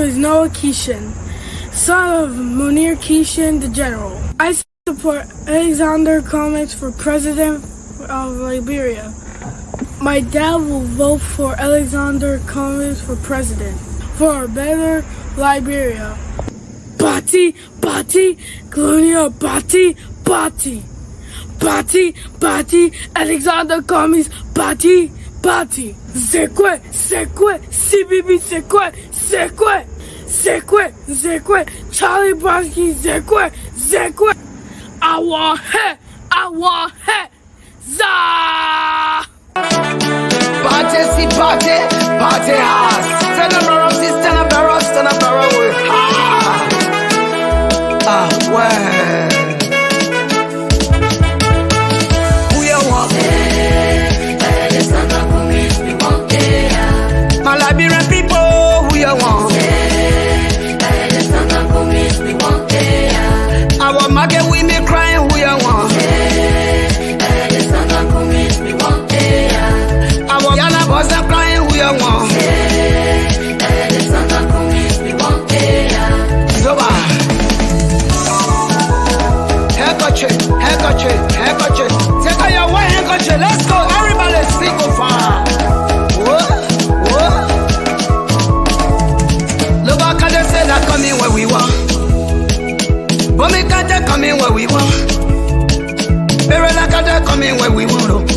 name is Noah Keishan, son of Munir Keishan, the general. I support Alexander Cummings for president of Liberia. My dad will vote for Alexander Cummings for president for a better Liberia. Bati, Bati, Colonial Bati, Bati. Bati, Bati, Alexander Cummings, Bati, Bati. C'est quoi, CBB, c'est quoi, Charlie Brodsky, c'est quoi, I want her, za. Party, see party house. Stand up, barrel, stand up, barrel, well. Who you want? My Liberian people, who you want? Our market women crying, who you want? Our Yana boys are crying, who you want? Handkerchief. Take out your white handkerchief. Let's go. Everybody sing go far. Whoa. Look how can they say that coming where we want. But me can't they coming where we want. Baby, like they coming where we want.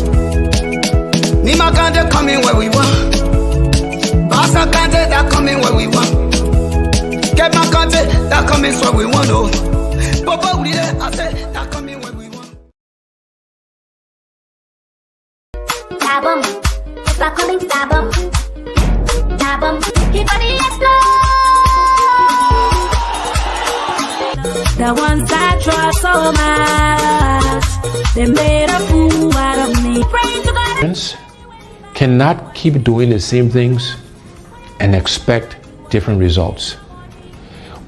Nima can't they coming where we want. Basa can't they that coming where we want. Get my can't they that coming where we want. Papa, we there. I said that coming where we want. Stab it's not coming, stab keep on the explode. The ones that try so much, they made a fool out of me. Pray to God. Cannot keep doing the same things and expect different results.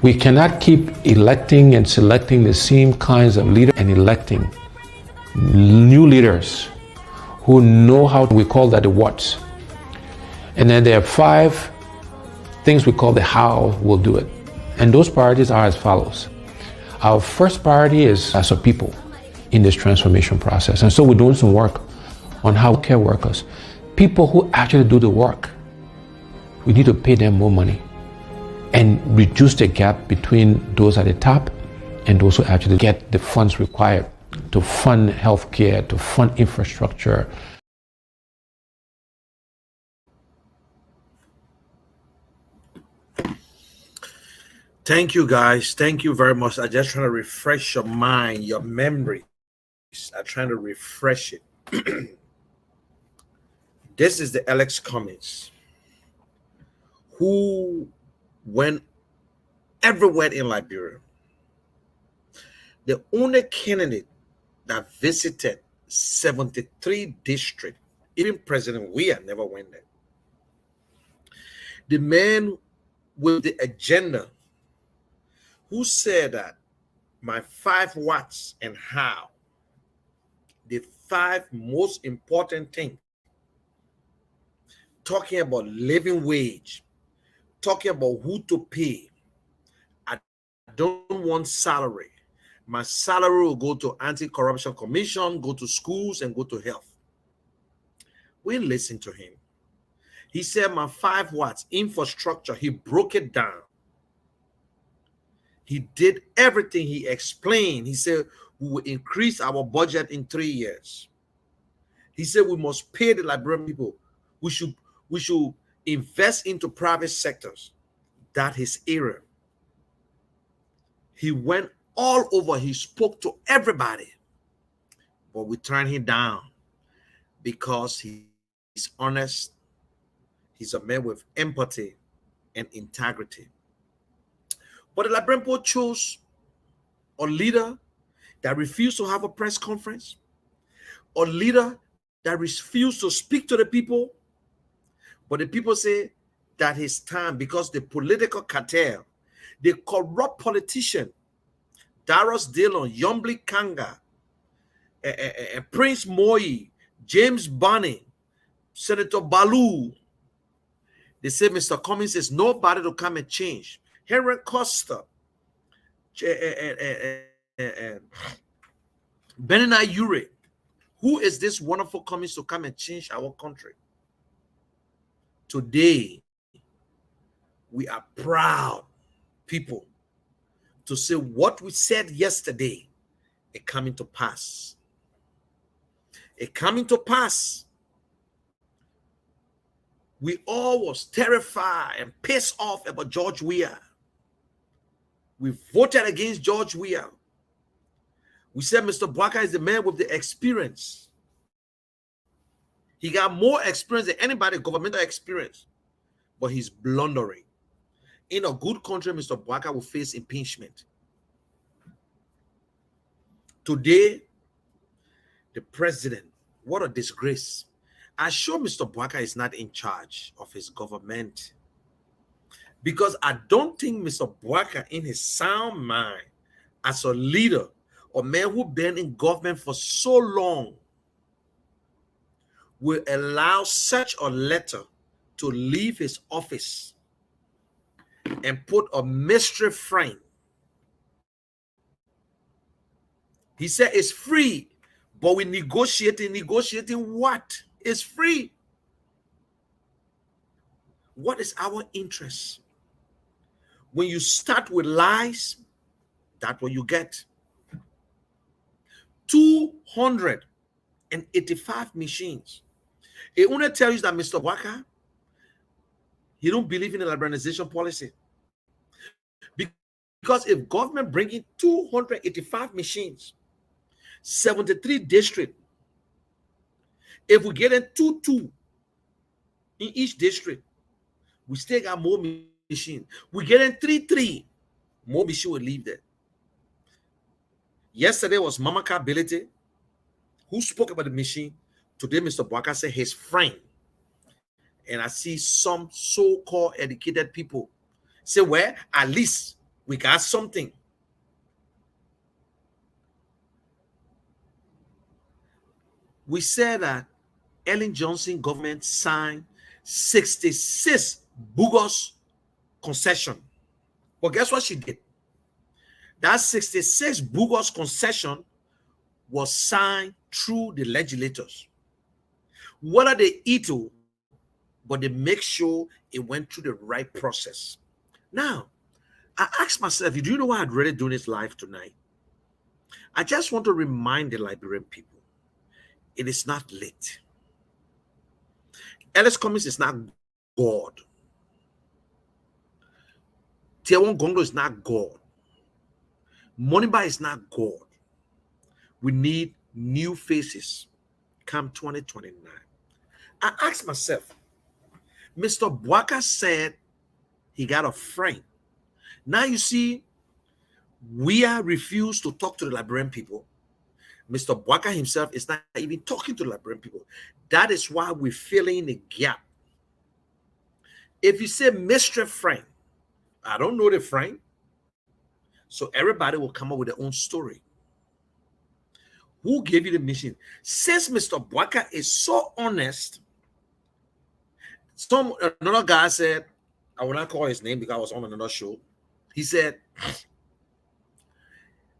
We cannot keep electing and selecting the same kinds of leaders and electing new leaders who know how, we call that the what's. And then there are 5 things we call the how we'll do it. And those priorities are as follows. Our first priority is as a people in this transformation process. And so we're doing some work on how care workers, people who actually do the work, we need to pay them more money and reduce the gap between those at the top and those who actually get the funds required to fund healthcare, to fund infrastructure. Thank you, guys. Thank you very much. I'm just trying to refresh your mind, your memories. I'm trying to refresh it. This is the Alex Cummings, who went everywhere in Liberia. The only candidate that visited 73 districts, even President Weah never went there. The man with the agenda who said that my 5 whats and how, the 5 most important things, talking about living wage, talking about who to pay. I don't want salary. My salary will go to Anti-Corruption Commission, go to schools, and go to health. We listened to him. He said my 5 whats, infrastructure, he broke it down. He did everything he explained. He said we will increase our budget in 3 years. He said we must pay the Liberian people. We should invest into private sectors. That his area. He went all over. He spoke to everybody. But we turned him down because he's honest. He's a man with empathy and integrity. But the Liberian people chose a leader that refused to have a press conference, a leader that refused to speak to the people. But the people say that his time, because the political cartel, the corrupt politician, Darius Dillon, Yombly Kanga, Prince Moi, James Bonny, Senator Balu, They say Mr. Cummings is nobody to come and change. Henry Costa, Benina Ure, who is this wonderful Cummings to come and change our country? Today, we are proud people to say what we said yesterday, it coming to pass. It coming to pass. We all was terrified and pissed off about George Weah. We voted against George Weah. We said Mr. Bwaka is the man with the experience. He got more experience than anybody, governmental experience, but he's blundering. In a good country, Mr. Bwaka will face impeachment. Today, the president, what a disgrace. I sure Mr. Bwaka is not in charge of his government, because I don't think Mr. Bwaka, in his sound mind, as a leader, a man who been in government for so long, will allow such a letter to leave his office and put a mystery frame. He said it's free, but we negotiating what? It's free. What is our interest? When you start with lies, that's what you get. 285 machines. It only tells you that Mr. Bwaka, he don't believe in the liberalization policy. Because if government bring in 285 machines, 73 district, if we get in 2 in each district, we still got more machines. We get in 3, more machine will leave there. Yesterday was Mama Kability, who spoke about the machine. Today, Mr. Bwaka said his friend. And I see some so-called educated people say, well, at least we got something. We said that Ellen Johnson government signed 66 bogus concession. But guess what she did? That 66 bogus concession was signed through the legislators. Whether they eat it, but they make sure it went through the right process. Now, I asked myself, do you know why I'd really do this live tonight? I just want to remind the Liberian people, it is not late. Ellis Cummings is not God. Tiawon Gondo is not God. Moniba is not God. We need new faces come 2029. I asked myself, Mr. Bwaka said he got a friend. Now you see, we are refused to talk to the Liberian people. Mr. Bwaka himself is not even talking to the Liberian people. That is why we're filling the gap. If you say mystery friend, I don't know the friend. So everybody will come up with their own story. Who gave you the mission? Since Mr. Bwaka is so honest, another guy said, I will not call his name because I was on another show. He said,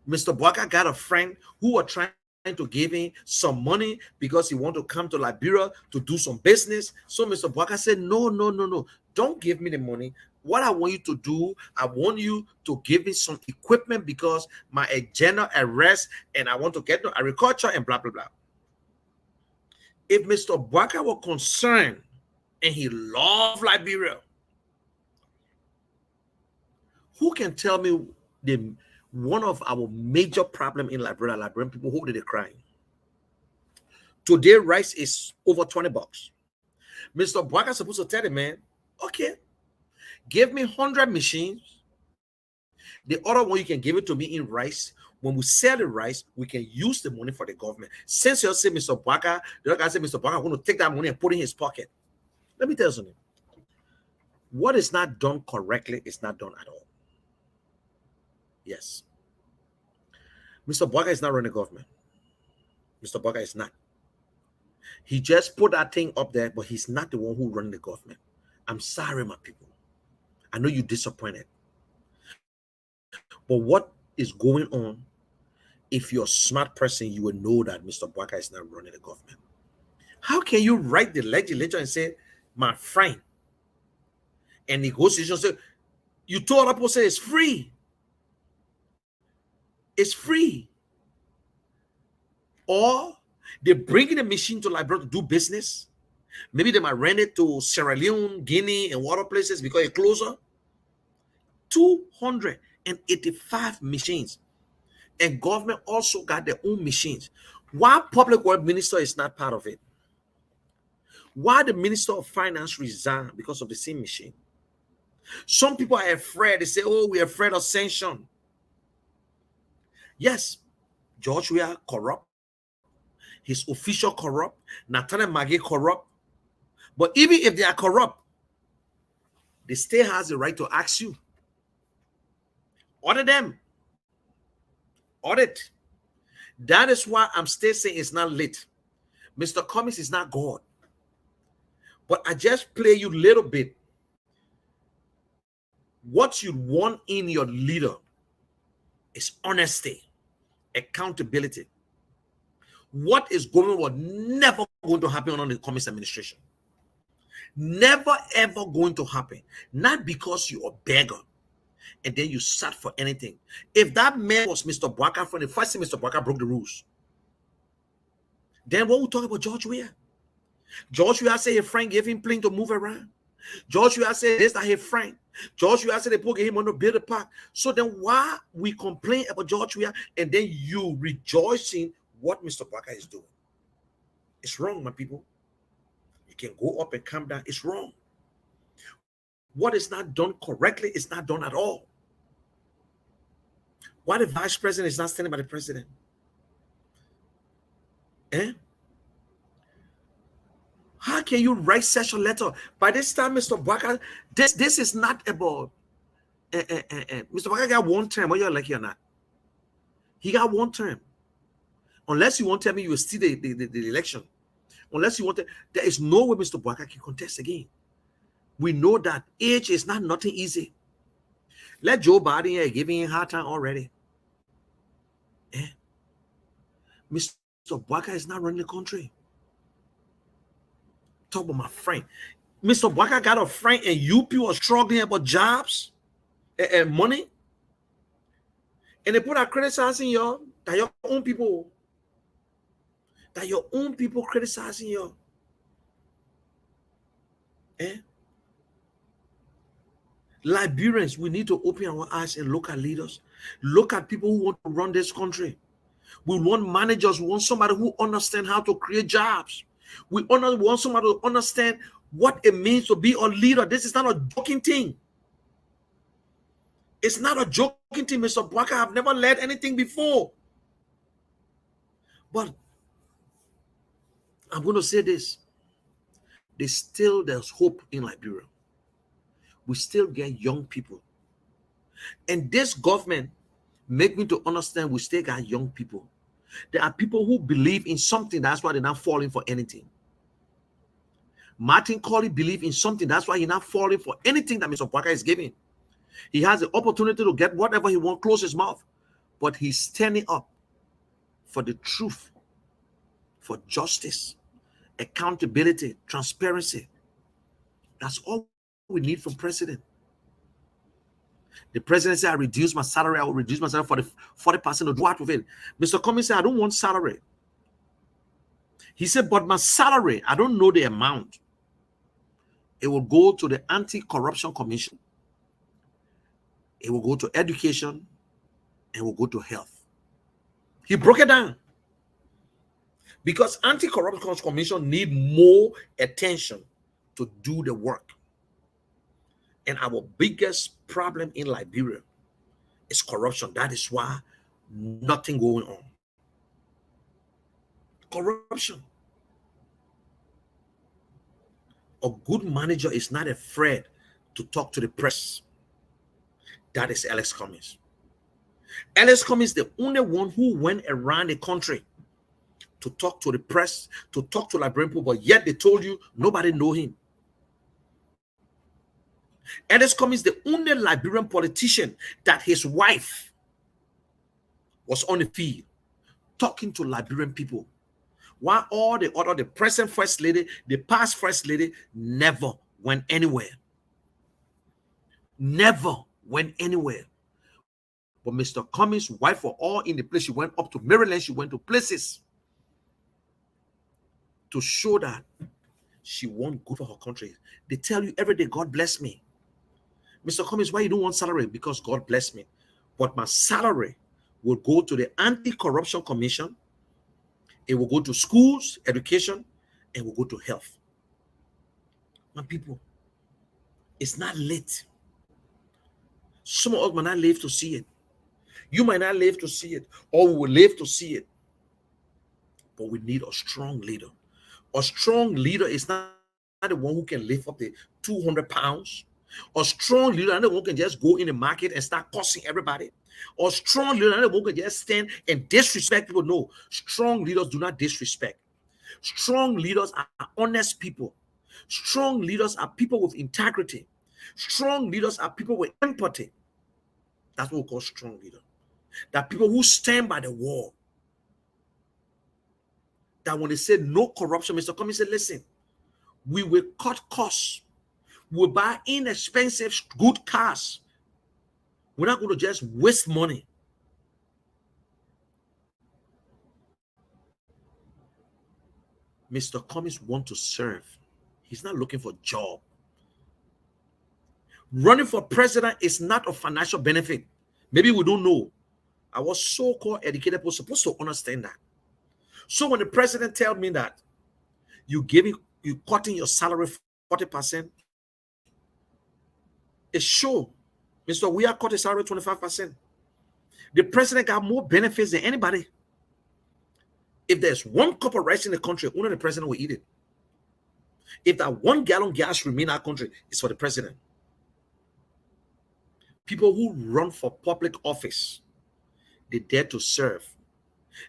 Mr. Bwaka got a friend who was trying to give him some money because he want to come to Liberia to do some business. So Mr. Bwaka said, no. Don't give me the money. What I want you to do, I want you to give me some equipment because my agenda arrest and I want to get to agriculture and blah, blah, blah. If Mr. Bwaka was concerned and he loved Liberia, who can tell me one of our major problem in Liberia, Liberian people, who did they crying? Today, rice is over $20. Mr. Bwaka is supposed to tell the man, okay, give me 100 machines. The other one, you can give it to me in rice. When we sell the rice, we can use the money for the government. Since you say Mr. Bwaka, the other guy said Mr. Bwaka, I'm going to take that money and put it in his pocket. Let me tell you something. What is not done correctly is not done at all. Yes. Mr. Bwaka is not running the government. Mr. Bwaka is not. He just put that thing up there, but he's not the one who runs the government. I'm sorry, my people. I know you're disappointed. But what is going on? If you're a smart person, you will know that Mr. Bwaka is not running the government. How can you write the legislature and say, my friend, and negotiation say, you told other people say it's free. It's free. Or they bring in a machine to Liberia to do business. Maybe they might rent it to Sierra Leone, Guinea, and other places because it's closer. 285 machines. And government also got their own machines. Why public work minister is not part of it? Why the minister of finance resigned? Because of the same machine. Some people are afraid. They say, oh, we're afraid of sanction. Yes, George, we are corrupt. His official corrupt. Nathaniel Maggie corrupt. But even if they are corrupt, the state has the right to ask you. Audit them. Audit. That is why I'm still saying it's not late. Mr. Cummings is not God. But I just play you a little bit. What you want in your leader is honesty, accountability. What is going on was never going to happen under the Cummings administration. Never ever going to happen. Not because you're a beggar and then you sat for anything. If that man was Mr. Bwaka from the first thing, Mr. Bwaka broke the rules. Then what we talk about George Weah? George Weah said his friend gave him plane to move around. George Weah said this, that his friend. George Weah said they put him on to build a park. So then why we complain about George Weah and then you rejoicing what Mr. Bwaka is doing? It's wrong, my people. You can go up and calm down. It's wrong. What is not done correctly is not done at all. Why the vice president is not standing by the president? How can you write such a letter? By this time, Mr. Bwaka, this is not about Mr. Bwaka got one term, whether you're lucky or not. He got one term. Unless you want to tell me you will steal the election. Unless you want to, there is no way Mr. Bwaka can contest again. We know that age is not nothing easy. Let Joe Biden here giving him a hard time already. Mr. Bwaka is not running the country. Talk about my friend. Mr. Bwaka got a friend and you people are struggling about jobs and money. And they put out criticizing y'all, that your own people, criticizing y'all. Liberians, we need to open our eyes and look at leaders. Look at people who want to run this country. We want managers. We want somebody who understands how to create jobs. We want somebody to understand what it means to be a leader. This is not a joking thing. It's not a joking thing, Mr. Bwaka. I've never led anything before. But I'm going to say this. There's hope in Liberia. We still get young people. And this government make me to understand we still got young people. There are people who believe in something. That's why they're not falling for anything. Martin Colley believe in something. That's why he's not falling for anything that Mr. Bwaka is giving. He has the opportunity to get whatever he wants, close his mouth. But he's standing up for the truth, for justice, accountability, transparency. That's all we need from president. The president said, I reduce my salary. I will reduce my salary for the 40% to do what with it. Mr. Cummings said, I don't want salary. He said, but my salary, I don't know the amount. It will go to the Anti-Corruption Commission. It will go to education and will go to health. He broke it down. Because Anti-Corruption Commission need more attention to do the work. And our biggest problem in Liberia is corruption. That is why nothing going on. Corruption. A good manager is not afraid to talk to the press. That is Alex Cummings. Alex Cummings is the only one who went around the country to talk to the press, to talk to Liberian people, but yet they told you nobody know him. Ernest Cummings, the only Liberian politician that his wife was on the field talking to Liberian people, while all the other, the present first lady, the past first lady, never went anywhere. Never went anywhere. But Mr. Cummings' wife were all in the place. She went up to Maryland. She went to places to show that she want good for her country. They tell you every day, God bless me. Mr. Cummings, why you don't want salary? Because God bless me. But my salary will go to the Anti-Corruption Commission. It will go to schools, education, and will go to health. My people, it's not late. Some of us might not live to see it. You might not live to see it, or we will live to see it. But we need a strong leader. A strong leader is not the one who can lift up the 200 pounds. A strong leader is not the one who can just go in the market and start cussing everybody. A strong leader is not the one who can just stand and disrespect people. No, strong leaders do not disrespect. Strong leaders are honest people. Strong leaders are people with integrity. Strong leaders are people with empathy. That's what we call strong leader. That people who stand by the wall. That when they say no corruption, Mr. Cummings said, listen, we will cut costs. We'll buy inexpensive, good cars. We're not going to just waste money. Mr. Cummings wants to serve. He's not looking for a job. Running for president is not a financial benefit. Maybe we don't know. Our so-called educated people supposed to understand that. So when the president tells me that you cutting your salary 40%, it's sure, Mr. We are cutting salary 25%. The president got more benefits than anybody. If there's one cup of rice in the country, only the president will eat it. If that 1 gallon gas remain in our country, it's for the president. People who run for public office, they dare to serve.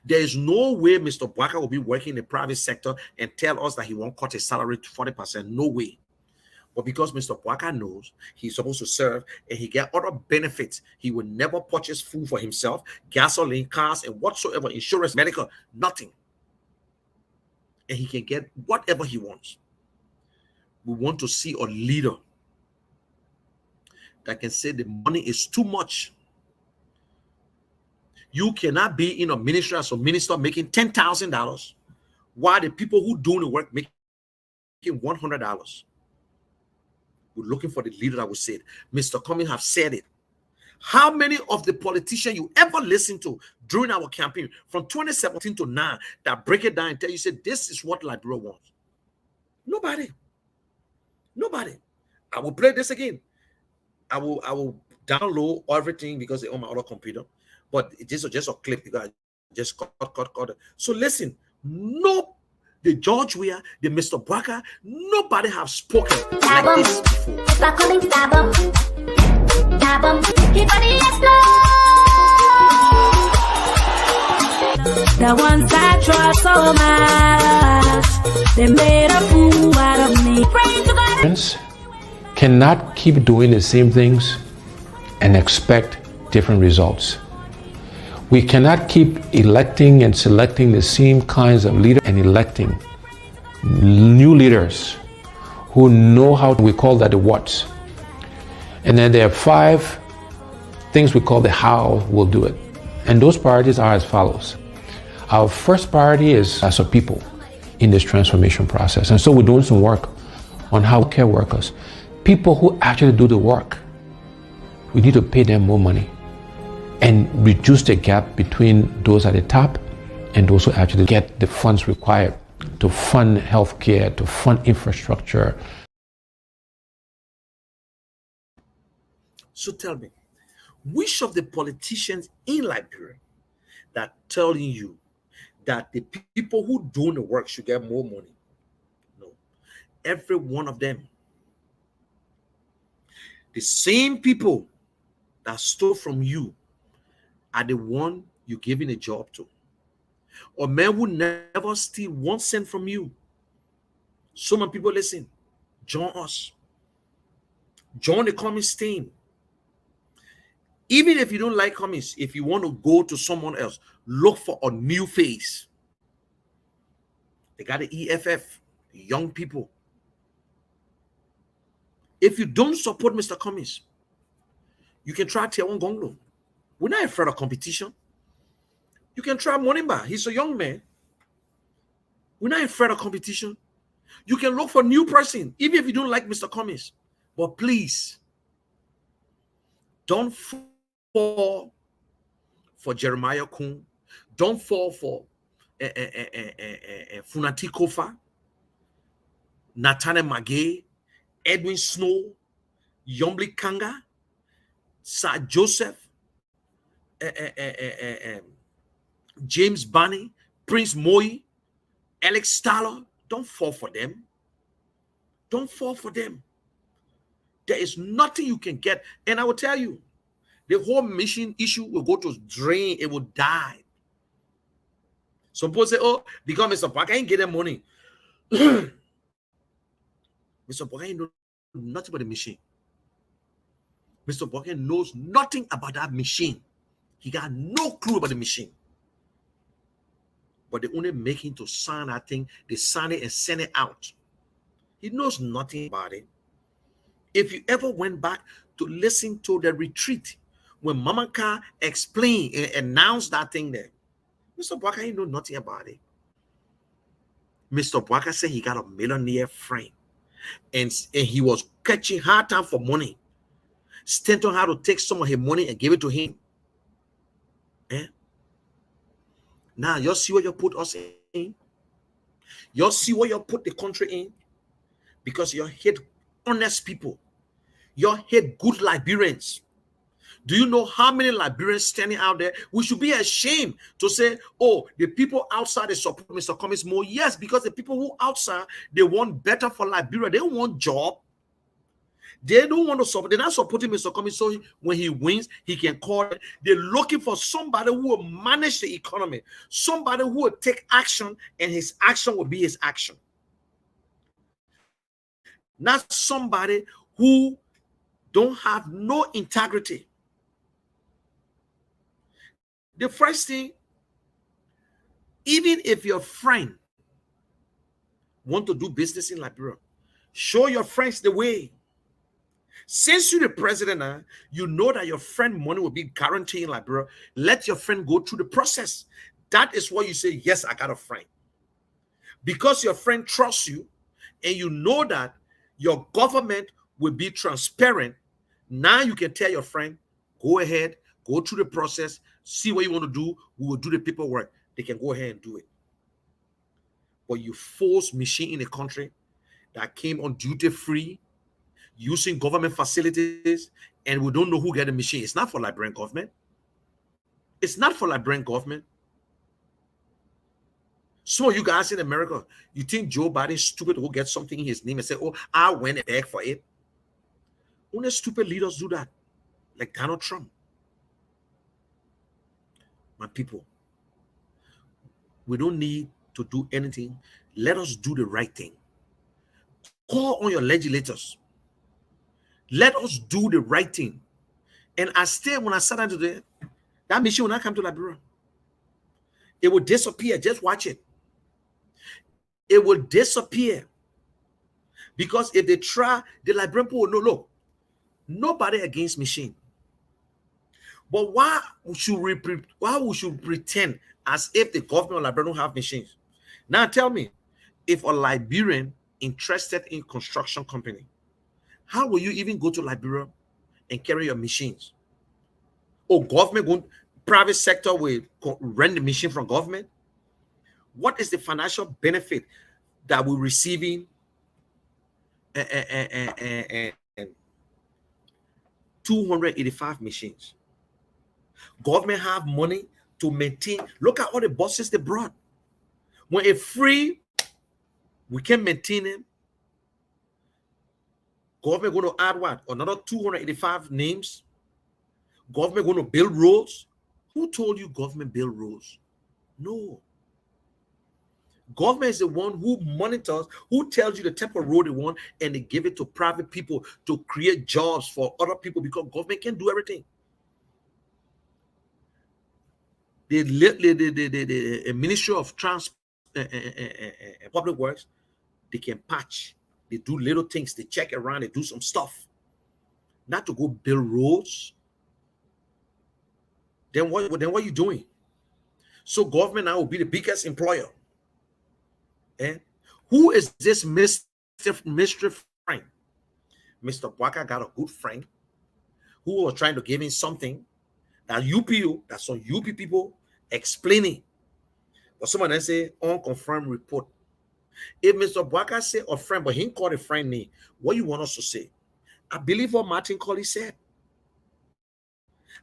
There is no way Mr. Bwaka will be working in the private sector and tell us that he won't cut his salary to 40%. No way. But because Mr. Bwaka knows he's supposed to serve and he get other benefits, he will never purchase food for himself, gasoline, cars, and whatsoever, insurance, medical, nothing. And he can get whatever he wants. We want to see a leader that can say the money is too much. You cannot be in a ministry as a minister making $10,000 while the people who doing the work making $100. We're looking for the leader that will say it. Mr. Cummings have said it. How many of the politicians you ever listened to during our campaign from 2017 to now that break it down and tell you, say, this is what Liberia wants? Nobody. Nobody. I will play this again. I will download everything because it's on my other computer. But this is just a clip because I just cut. So listen, no, the George Weah, the Mr. Bwaka, nobody have spoken like this before. Mr. Cummings, stab him. Stab him. Keep on the explode. The ones that trust so much, they made a fool out of me. Pray to God. Cannot keep doing the same things and expect different results. We cannot keep electing and selecting the same kinds of leaders and electing new leaders who know how, we call that the what's. And then there are 5 things we call the how we'll do it. And those priorities are as follows. Our first priority is as a people in this transformation process. And so we're doing some work on how care workers, people who actually do the work, we need to pay them more money and reduce the gap between those at the top and those who actually get the funds required to fund healthcare, to fund infrastructure. So tell me, which of the politicians in Liberia that telling you that the people who do the work should get more money? No. Every one of them. The same people that stole from you are the one you're giving a job to. Or men who never steal 1 cent from you. So many people, listen, join us. Join the Cummins team. Even if you don't like Cummins, if you want to go to someone else, look for a new face. They got the EFF, young people. If you don't support Mr. Cummins, you can try Teon Gonglo. We're not afraid of competition. You can try Monimba. He's a young man. We're not afraid of competition. You can look for a new person, even if you don't like Mr. Cummins. But please, don't fall for Jeremiah Kun. Don't fall for Funati Kofa, Nathaniel Magay, Edwin Snow, Yombli Kanga, Sir Joseph, James Barney, Prince Moi, Alex Starler. Don't fall for them. Don't fall for them. There is nothing you can get. And I will tell you, the whole mission issue will go to drain. It will die. Some people say, oh, because Mr. Parker ain't getting money. Mr. Parker ain't know nothing about the machine. Mr. Parker knows nothing about that machine. He got no clue about the machine. But they only make him to sign that thing. They sign it and send it out. He knows nothing about it. If you ever went back to listen to the retreat, when Mama Ka explained and announced that thing there, Mr. Bwaka ain't know nothing about it. Mr. Bwaka said he got a millionaire friend. And he was catching hard time for money. Stanton had to take some of his money and give it to him. Eh? Now, you see what you put us in? You see what you put the country in? Because you hate honest people. You hate good Liberians. Do you know how many Liberians standing out there? We should be ashamed to say, oh, the people outside, they support Mr. Cummins more. Yes, because the people who outside, they want better for Liberia. They don't want job. They don't want to support. They're not supporting Mr. Cummins, so when he wins, he can call it. They're looking for somebody who will manage the economy, somebody who will take action, and his action will be his action. Not somebody who don't have no integrity. The first thing, even if your friend want to do business in Liberia, show your friends the way. Since you're the president, you know that your friend money will be guaranteed in Liberia. Let your friend go through the process. That is why you say, yes, I got a friend. Because your friend trusts you and you know that your government will be transparent. Now you can tell your friend, go ahead, go through the process, see what you want to do. We will do the paperwork. They can go ahead and do it. But you force machine in a country that came on duty free, using government facilities, and we don't know who get the machine. It's not for Liberian government. It's not for Liberian government. Some of you guys in America, you think Joe Biden is stupid who gets something in his name and say, oh, I went and begged for it. Only stupid leaders do that, like Donald Trump. My people, we don't need to do anything. Let us do the right thing. Call on your legislators. Let us do the right thing. And when I sat down today, that mission will not come to Liberia. It will disappear. Just watch it. It will disappear. Because if they try, the Liberian people will know, look, nobody against machine. But why should we pretend as if the government of Liberia don't have machines? Now tell me, if a Liberian interested in construction company, how will you even go to Liberia and carry your machines? Oh, private sector will rent the machine from government? What is the financial benefit that we're receiving 285 machines? Government have money to maintain. Look at all the buses they brought. When it's free, we can maintain them. Government going to add what? Another 285 names? Government going to build roads? Who told you government build roads? No. Government is the one who monitors, who tells you the type of road they want, and they give it to private people to create jobs for other people because government can't do everything. The Ministry of Public Works, they can patch. They do little things. They check around. They do some stuff. Not to go build roads. Then what are you doing? So government now will be the biggest employer. And who is this mystery friend? Mr. Bwaka got a good friend who was trying to give him something that UPO, that some UP people explaining. But someone else say unconfirmed report. If Mr. Bwaka say a friend, but he didn't call a friend name, what you want us to say? I believe what Martin Colley said.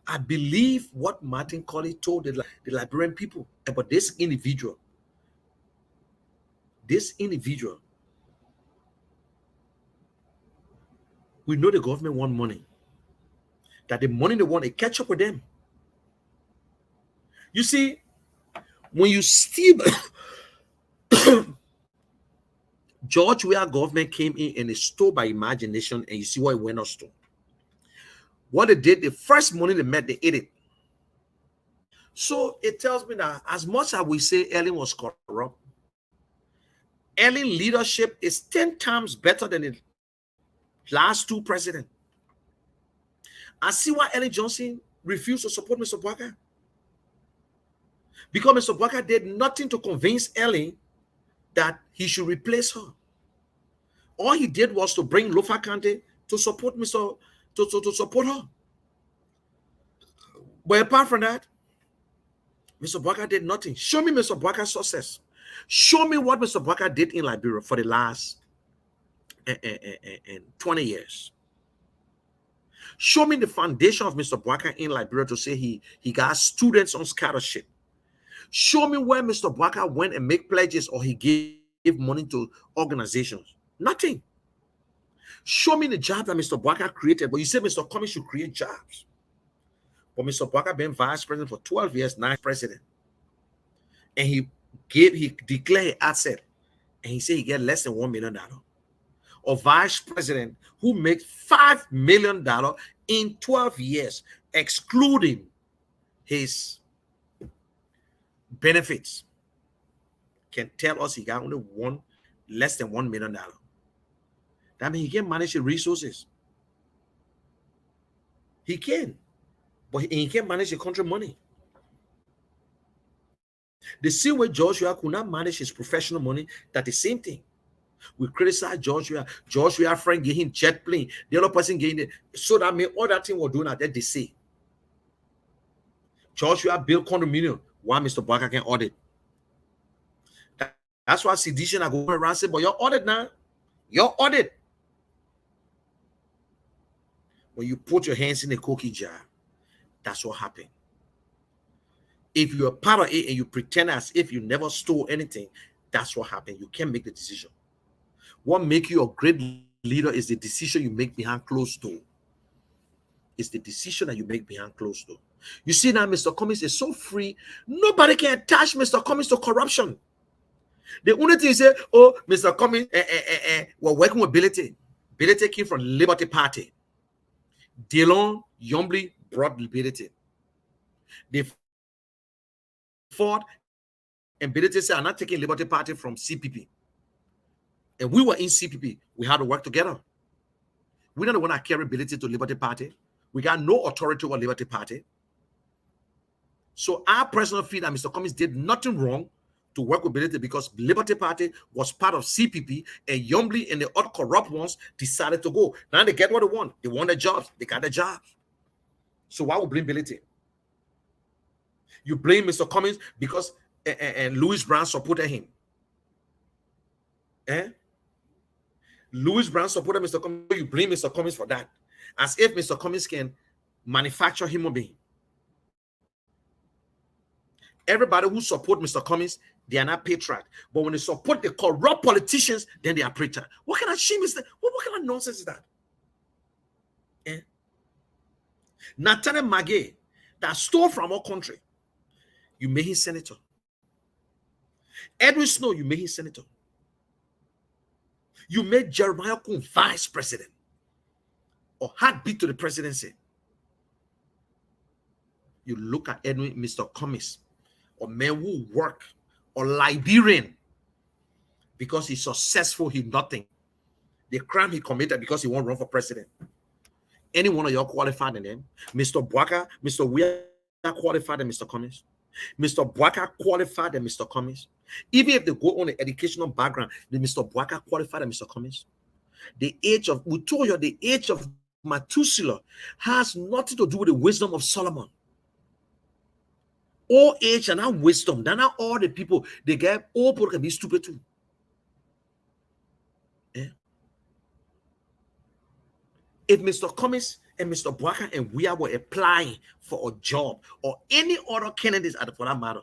I believe what Martin Colley told the Liberian people about this individual. This individual. We know the government want money. That the money they want, they catch up with them. You see, when you steal George, where government came in and they stole by imagination, and you see what it went us to. What they did, the first money they met, they ate it. So it tells me that as much as we say Ellen was corrupt, Ellen leadership is 10 times better than the last two presidents. I see why Ellen Johnson refused to support Mr. Bwaka. Because Mr. Bwaka did nothing to convince Ellen that he should replace her. All he did was to bring Lofa Kante to support to support her. But apart from that, Mr. Bwaka did nothing. Show me Mr. Bwaka's success. Show me what Mr. Bwaka did in Liberia for the last 20 years. Show me the foundation of Mr. Bwaka in Liberia to say he got students on scholarship. Show me where Mr. Bwaka went and make pledges or he gave money to organizations. Nothing. Show me the job that Mr. Bwaka created. But you said Mr. Cummings should create jobs. But Mr. Bwaka been vice president for 12 years, now president. And he declared asset. And he said he get less than $1 million. A vice president who makes $5 million in 12 years, excluding his benefits, can tell us he got only less than $1 million. That means he can manage the resources. He can. But he can't manage the country money. The same way Joshua could not manage his professional money, that the same thing. We criticize Joshua. Joshua friend gave him jet plane. The other person gave him so that means all that thing we're doing that they say. Joshua built condominium. Why Mr. Bwaka can audit? That's why sedition are going around saying, but your audit now. Your audit. When you put your hands in a cookie jar, that's what happened. If you're part of it and you pretend as if you never stole anything, that's what happened. You can't make the decision. What makes you a great leader is the decision you make behind closed door. It's the decision that you make behind closed door. You see now, Mr. Cummings is so free. Nobody can attach Mr. Cummings to corruption. The only thing is say, oh, Mr. Cummings, we're working with Bility. Bility came from Liberty Party. Dillon Yombly brought Bility. They fought, and Bility said, I'm not taking Liberty Party from CPP. And we were in CPP. We had to work together. We don't want to carry Bility to Liberty Party. We got no authority over Liberty Party. So our personal feel that Mr. Cummings did nothing wrong to work with Bility because Liberty Party was part of CPP, and Yombly and the other corrupt ones decided to go. Now they get what they want. They want their jobs. They got their jobs. So why would blame Bility? You blame Mr. Cummings because and Louis Brown supported him. Louis Brown supported Mr. Cummings. You blame Mr. Cummings for that. As if Mr. Cummings can manufacture human being. Everybody who support Mr. Cummings, they are not patriot. But when they support the corrupt politicians, then they are patriot. What kind of shame is that? What kind of nonsense is that? Nathaniel Magay, that stole from our country, you made him senator. Edwin Snow, you made him senator. You made Jeremiah Kun vice president or heartbeat to the presidency. You look at Edwin, Mr. Cummings, or men who work, or Liberian, because he's successful, he's nothing. The crime he committed because he won't run for president. Any one of y'all qualified in them? Mr. Bwaka, Mr. Weir qualified than Mr. Cummings. Mr. Bwaka qualified than Mr. Cummings. Even if they go on an educational background, the Mr. Bwaka qualified than Mr. Cummings. The age of, we told you, the age of Methuselah has nothing to do with the wisdom of Solomon. Old age and not wisdom. They're not all the people. They get old people can be stupid too. Yeah. If Mr. Cummings and Mr. Bwaka and we were applying for a job or any other candidates for that matter,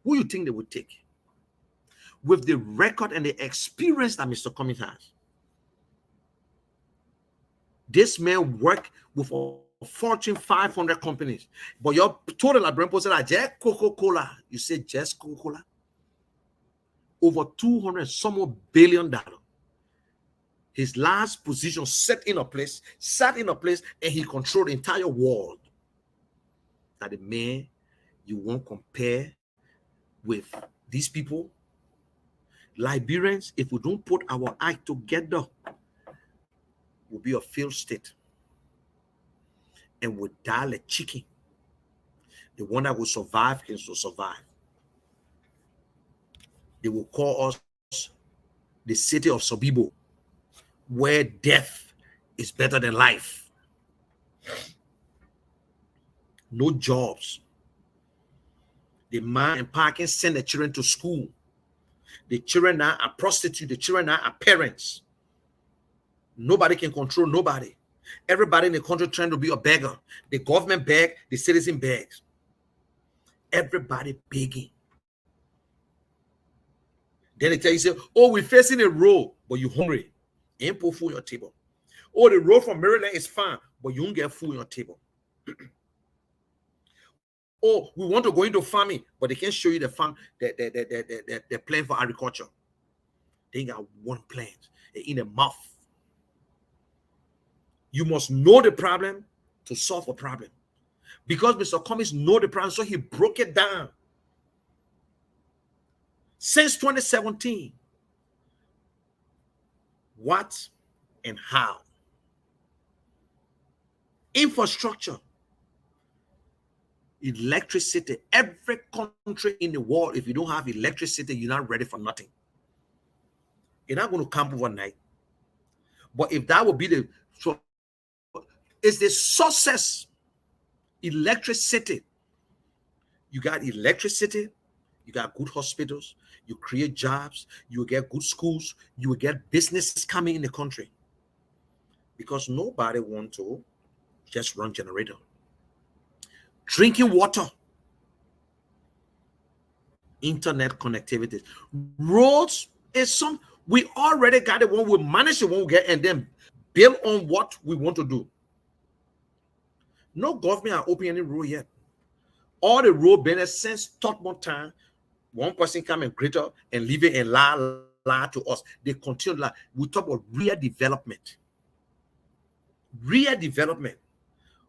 who you think they would take? With the record and the experience that Mr. Cummings has. This man worked with a Fortune 500 companies. But your total Librarian said, just Coca-Cola. You say just Coca-Cola? Over 200 some more $billion. His last position sat in a place, and he controlled the entire world. That the man you won't compare with these people. Liberians, if we don't put our act together, will be a failed state. And will die like chicken. The one that will survive can still survive. They will call us the city of Sobibo, where death is better than life. No jobs. The man and parking send the children to school. The children now are prostitutes. The children now are parents. Nobody can control nobody. Everybody in the country trying to be a beggar. The government beg, the citizen begs. Everybody begging. Then they tell you, say, oh, we're facing a road, but you're hungry. Ain't put food on your table. Oh, the road from Maryland is fine, but you won't get food on your table. Oh, we want to go into farming, but they can't show you the farm, the plan for agriculture. They ain't got one plan in a mouth. You must know the problem to solve a problem. Because Mr. Cummings know the problem, so he broke it down. Since 2017, what and how. Infrastructure, electricity. Every country in the world, if you don't have electricity, you're not ready for nothing. You're not going to camp overnight. But if that would be the, so it's the success. Electricity. You got electricity, you got good hospitals, you create jobs, you will get good schools, you will get businesses coming in the country. Because nobody wants to just run generator. Drinking water, internet connectivity, roads is some, we already got it when we manage it, when we get, and then build on what we want to do. No government are opening any road yet. All the road business since Tottenham time, one person come and greater and leave it and lie to us. They continue lie. We talk about real development. Real development.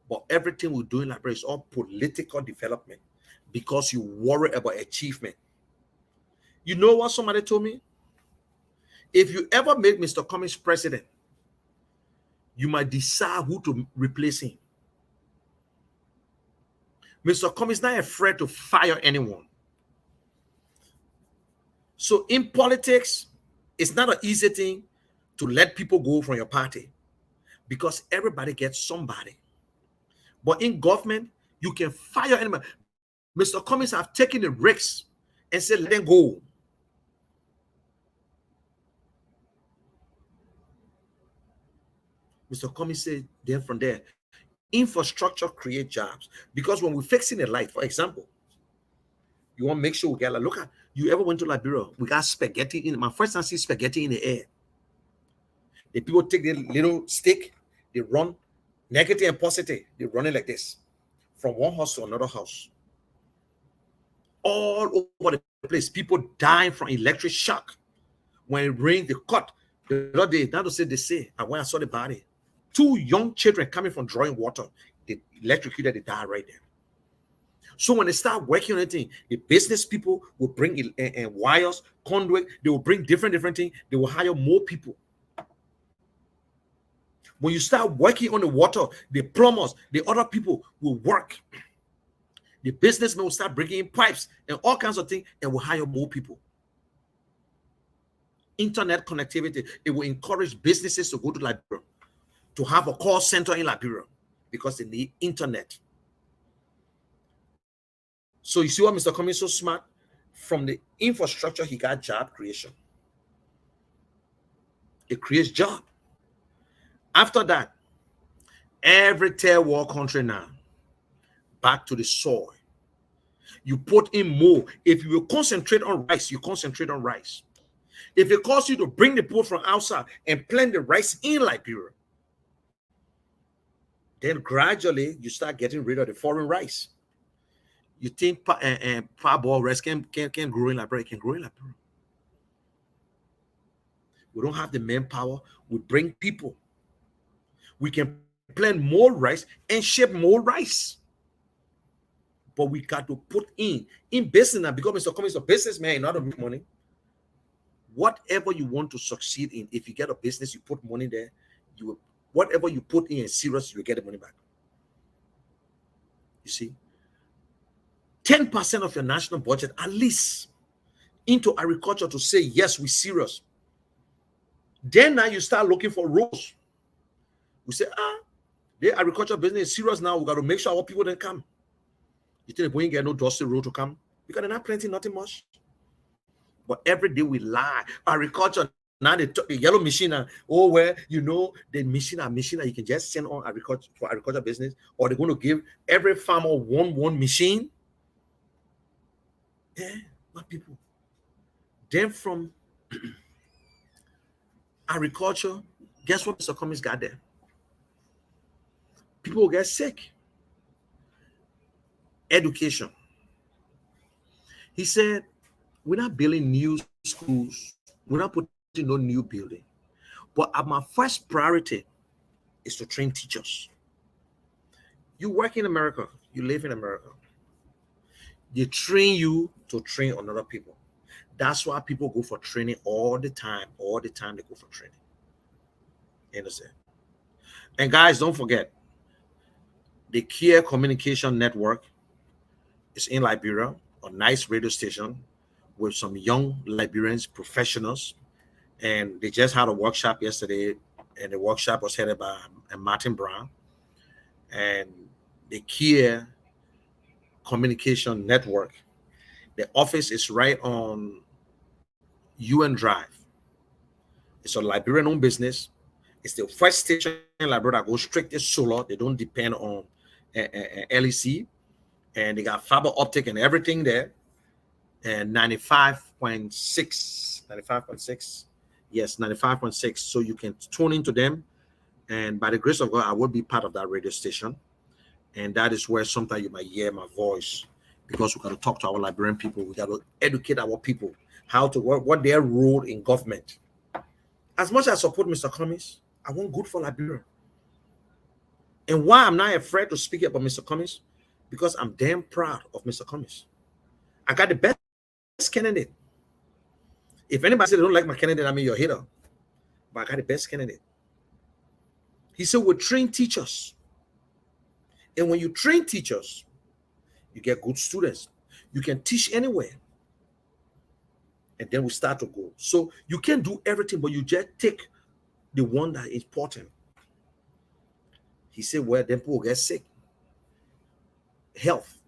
But everything we do in Liberia is all political development because you worry about achievement. You know what somebody told me? If you ever make Mr. Cummings president, you might decide who to replace him. Mr. Cummings is not afraid to fire anyone. So in politics, it's not an easy thing to let people go from your party because everybody gets somebody. But in government, you can fire anyone. Mr. Cummings have taken the risks and said, let them go. Mr. Cummings said, then from there, infrastructure create jobs. Because when we're fixing a light, for example, you want to make sure we get, like, look at, you ever went to Liberia? We got spaghetti in, my first time see spaghetti in the air. The people take their little stick, they run negative and positive, they run it like this from one house to another house. All over the place. People dying from electric shock. When it rained, they cut. The other day, now they say, and when I saw the body, 2 young children coming from drawing water, they electrocuted, they died right there. So when they start working on anything, the business people will bring wires, conduit, they will bring different things, they will hire more people. When you start working on the water, the plumbers, the other people will work. The businessmen will start bringing in pipes and all kinds of things and will hire more people. Internet connectivity, it will encourage businesses to go to Liberia, to have a call center in Liberia, because they need internet. So you see what Mr. Cummings is so smart? From the infrastructure, he got job creation. It creates job. After that, every third world country now, back to the soil. You put in more. If you will concentrate on rice, you concentrate on rice. If it costs you to bring the people from outside and plant the rice in Liberia, then gradually you start getting rid of the foreign rice. You think parboiled rice can grow in Liberia? It can grow in Liberia. We don't have the manpower. We bring people. We can plant more rice and ship more rice. But we got to put in business now, because Mr. Cummings is a businessman in order to make money. Whatever you want to succeed in, if you get a business, you put money there, you will, whatever you put in serious, you will get the money back. You see, 10% of your national budget at least into agriculture to say, yes, we're serious. Then now you start looking for roads. We say, the agriculture business is serious now. We got to make sure our people don't come. You think we ain't get no dusty road to come? Because they're not planting nothing much. But every day we lie. Agriculture, now they took the yellow machine, where the machine you can just send on agriculture for agriculture business, or they're going to give every farmer one machine. Yeah, my people. Then from agriculture, guess what Mr. Cummings got there? People will get sick. Education. He said, we're not building new schools. We're not putting no new building. But my first priority is to train teachers. You work in America. You live in America. They train you to train other people. That's why people go for training all the time. All the time they go for training. You understand? And guys, don't forget, the Care Communication Network is in Liberia, a nice radio station with some young Liberians, professionals. And they just had a workshop yesterday, and the workshop was headed by Martin Brown. And the Care Communication Network, the office is right on UN Drive. It's a Liberian-owned business. It's the first station in Liberia that goes straight to solar. They don't depend on LEC. And they got fiber optic and everything there. And 95.6. Yes, 95.6. So you can tune into them. And by the grace of God, I will be part of that radio station. And that is where sometimes you might hear my voice, because we got to talk to our Liberian people. We got to educate our people how to work, what their role in government. As much as I support Mr. Cummings, I want good for Liberia. And why I'm not afraid to speak about Mr. Cummings, because I'm damn proud of Mr. Cummings. I got the best candidate. If anybody says they don't like my candidate, I mean you're a hater. But I got the best candidate. He said we'll train teachers. And when you train teachers, you get good students. You can teach anywhere. And then we start to go. So you can't do everything, but you just take the one that is important. He said, well, then people get sick. Health.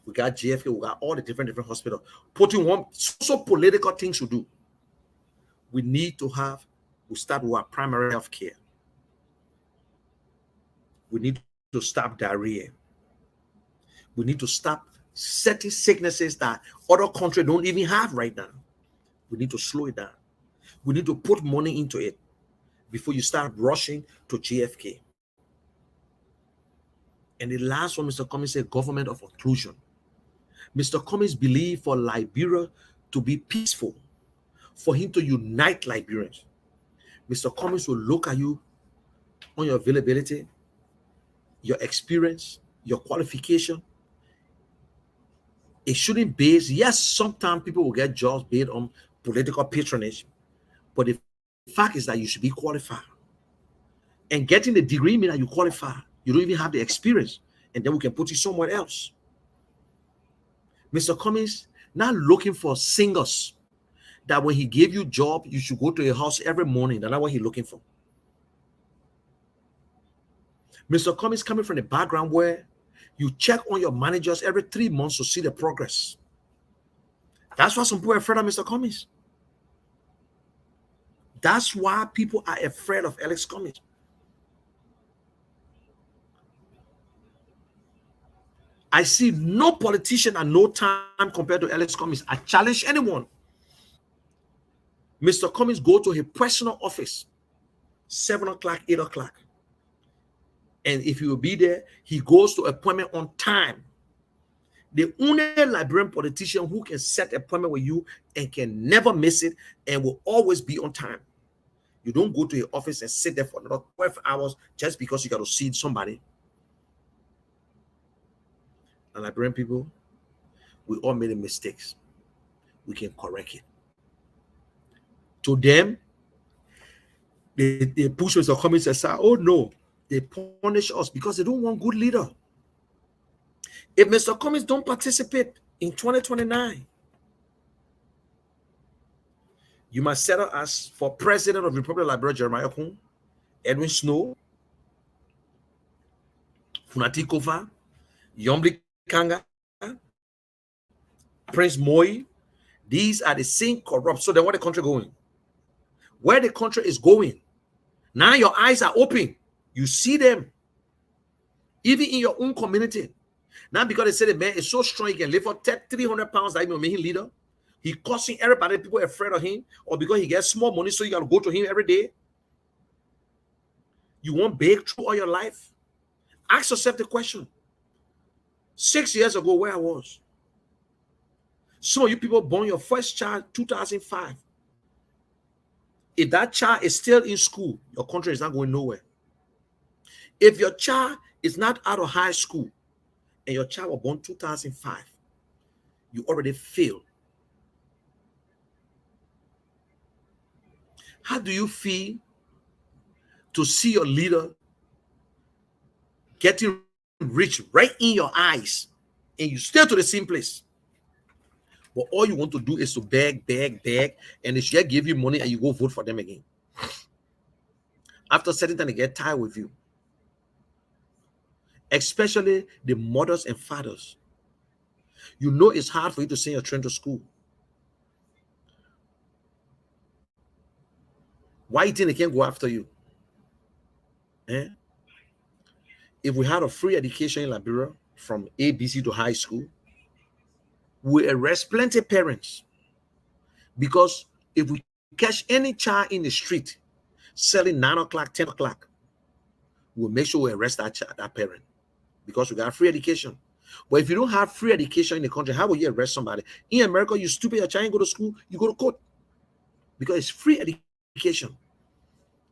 We got JFK, we got all the different hospitals. Putting one, so political things to do. We need to start with our primary health care. We need to stop diarrhea. We need to stop certain sicknesses that other countries don't even have right now. We need to slow it down. We need to put money into it before you start rushing to JFK. And the last one, Mr. Cummings said, government of inclusion. Mr. Cummings believed for Liberia to be peaceful, for him to unite Liberians. Mr. Cummings will look at you on your availability, your experience, your qualification. It shouldn't base, yes, sometimes people will get jobs based on political patronage, but the fact is that you should be qualified. And getting the degree means that you qualify. You don't even have the experience, and then we can put you somewhere else. Mr. Cummings not looking for singers that when he gave you job, you should go to your house every morning. That's not what he's looking for. Mr. Cummings coming from the background where you check on your managers every 3 months to see the progress. That's why some people are afraid of Mr. Cummings. That's why people are afraid of Alex Cummings. I see no politician at no time compared to Alex Cummings. I challenge anyone. Mr. Cummings go to his personal office, 7 o'clock, 8 o'clock. And if he will be there, he goes to appointment on time. The only Liberian politician who can set appointment with you and can never miss it and will always be on time. You don't go to your office and sit there for another 12 hours just because you got to see somebody. And Liberian people, we all made mistakes. We can correct it. To them, they push Mr. Cummings aside. Oh no, they punish us because they don't want good leader. If Mr. Cummings don't participate in 2029, you must settle us for President of the Republic of Liberia, Jeremiah Kun, Edwin Snow, Funati Kofa, Yombli Kanga, Prince Moi. These are the same corrupt. So then where the country going? Where the country is going? Now your eyes are open. You see them. Even in your own community. Now because they say the man is so strong, he can lift up 300 pounds that he will make him leader. He causing everybody, people are afraid of him, or because he gets small money, so you got to go to him every day. You won't beg through all your life. Ask yourself the question. 6 years ago, where I was. Some of you people born your first child 2005. If that child is still in school, your country is not going nowhere. If your child is not out of high school and your child was born 2005, you already failed. How do you feel to see your leader getting rich right in your eyes and you stay to the same place? But all you want to do is to beg, and they should give you money and you go vote for them again. After a certain time, they get tired with you. Especially the mothers and fathers. You know it's hard for you to send your children to school. Why you think they can't go after you? If we had a free education in Liberia from ABC to high school, we arrest plenty of parents. Because if we catch any child in the street selling 9 o'clock, 10 o'clock, we'll make sure we arrest that parent. Because we got free education. But if you don't have free education in the country, how will you arrest somebody? In America, you stupid, your child go to school, you go to court. Because it's free education.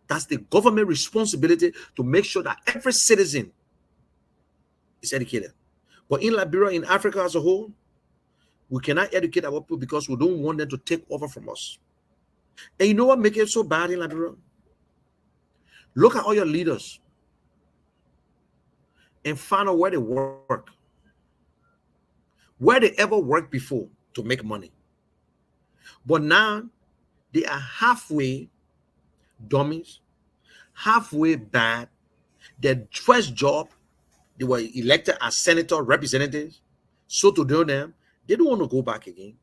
That's the government responsibility to make sure that every citizen is educated. But in Liberia, in Africa as a whole, we cannot educate our people because we don't want them to take over from us. And you know what makes it so bad in Liberia? Look at all your leaders and find out where they work. Where they ever worked before to make money. But now they are halfway dummies, halfway bad. Their first job, they were elected as senator representatives. So to do them, they don't want to go back again.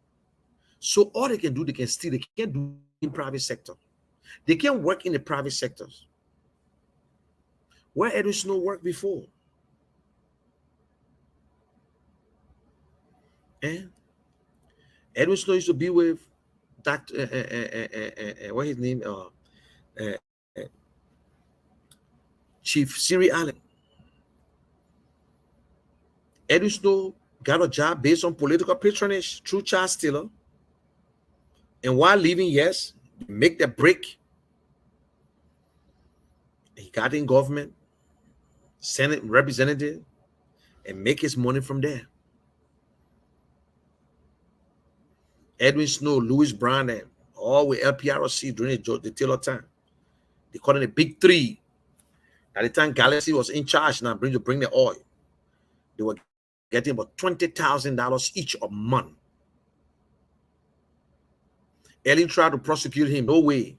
So all they can do, they can steal. They can't do in private sector. They can't work in the private sectors. Where Edwin Snow worked before. And Edwin Snow used to be with that what his name Chief Siri Allen. Edwin Snow got a job based on political patronage through child stealer. And while leaving, yes, make the break. He got in government, Senate representative, and make his money from there. Edwin Snow, Louis Brown, and all with LPRC during the Taylor time. They call it the Big Three. At the time, Galaxy was in charge now, bring the oil. They were getting about $20,000 each a month. Ellen tried to prosecute him, no way,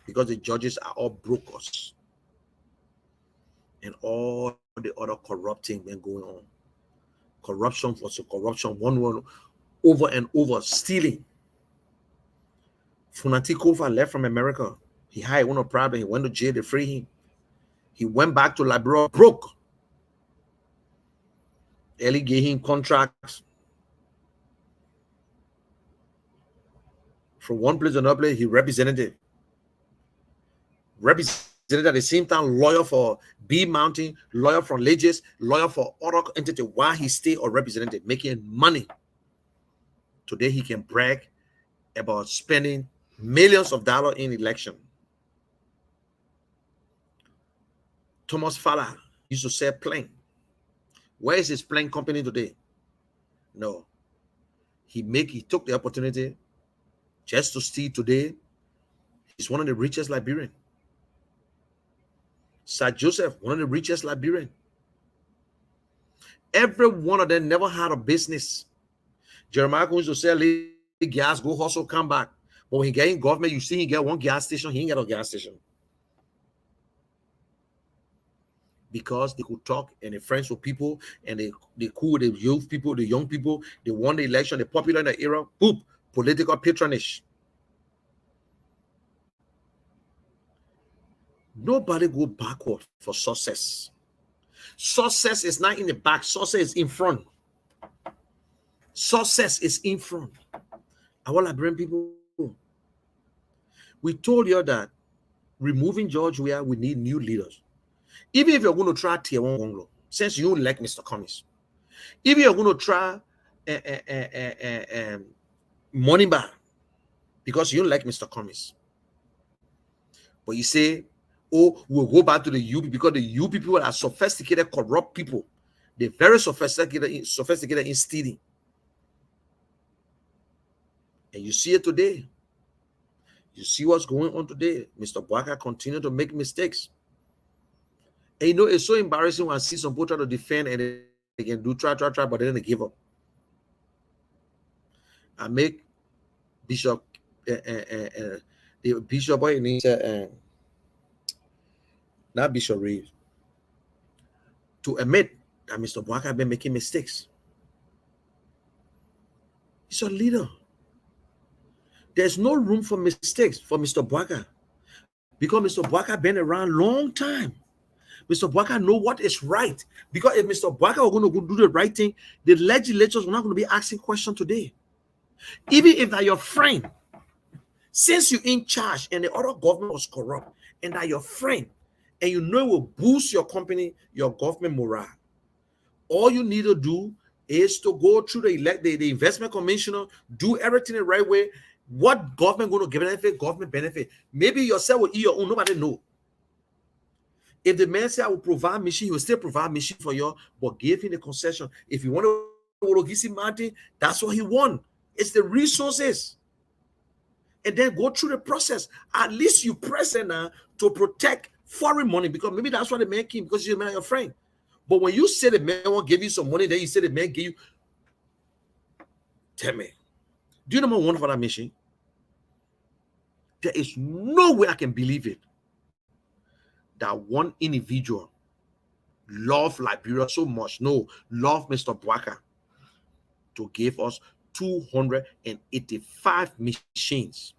because the judges are all brokers. And all the other corrupting been going on. Corruption was a corruption, one over and over, stealing. Funatikova left from America. He had one problem. He went to jail, they freed him. He went back to Liberia, broke. Ellie gave him contracts from one place to another place. He represented at the same time, lawyer for B Mountain, lawyer from Legis, lawyer for other entity while he stayed or represented, making money. Today he can brag about spending millions of dollars in election. Thomas Fowler used to sell plane. Where is his plane company today? No. He took the opportunity just to steal today. He's one of the richest Liberians. Sir Joseph, one of the richest Liberians. Every one of them never had a business. Jeremiah used to sell gas, go hustle, come back. But when he get in government, you see he get one gas station, he ain't get a gas station. Because they could talk and they're friends with people and they cool with the youth people, the young people. They won the election, they're popular in the era. Boop, political patronage. Nobody go backward for success. Success is not in the back. Success is in front. Success is in front. Our Liberian people, we told you that removing George Weah, we need new leaders. Even if you're going to try Tier 1 Wonglo, since you like Mr. Cummings, if you're going to try Moneybar, because you like Mr. Cummings, but you say, oh, we'll go back to the UP because the UP people are sophisticated, corrupt people. They're very sophisticated in stealing. And you see it today. You see what's going on today. Mr. Bwaka continue to make mistakes. And you know, it's so embarrassing when I see some people try to defend and they can do try, but then they give up. I make Bishop, the Bishop, not Bishop Reeves, to admit that Mr. Bwaka has been making mistakes. He's a leader. There's no room for mistakes for Mr. Bwaka because Mr. Bwaka been around a long time. Mr. Bwaka know what is right. Because if Mr. Bwaka were going to go do the right thing, the legislators were not going to be asking questions today. Even if they're your friend, since you're in charge and the other government was corrupt, and that your friend, and you know it will boost your company, your government morale, all you need to do is to go through the investment commissioner, do everything the right way. What government going to give benefit? Government benefit. Maybe yourself will eat your own. Nobody know. If the man say I will provide machine, he will still provide machine for you, but give him the concession. If you want to give him money, that's what he want. It's the resources. And then go through the process. At least you present now to protect foreign money, because maybe that's what the man came, because you're your friend. But when you say the man won't give you some money, then you say the man give you. Tell me, do you know what I want for that mission? There is no way I can believe it that one individual love Liberia so much, love Mr. Bwaka to give us 285 machines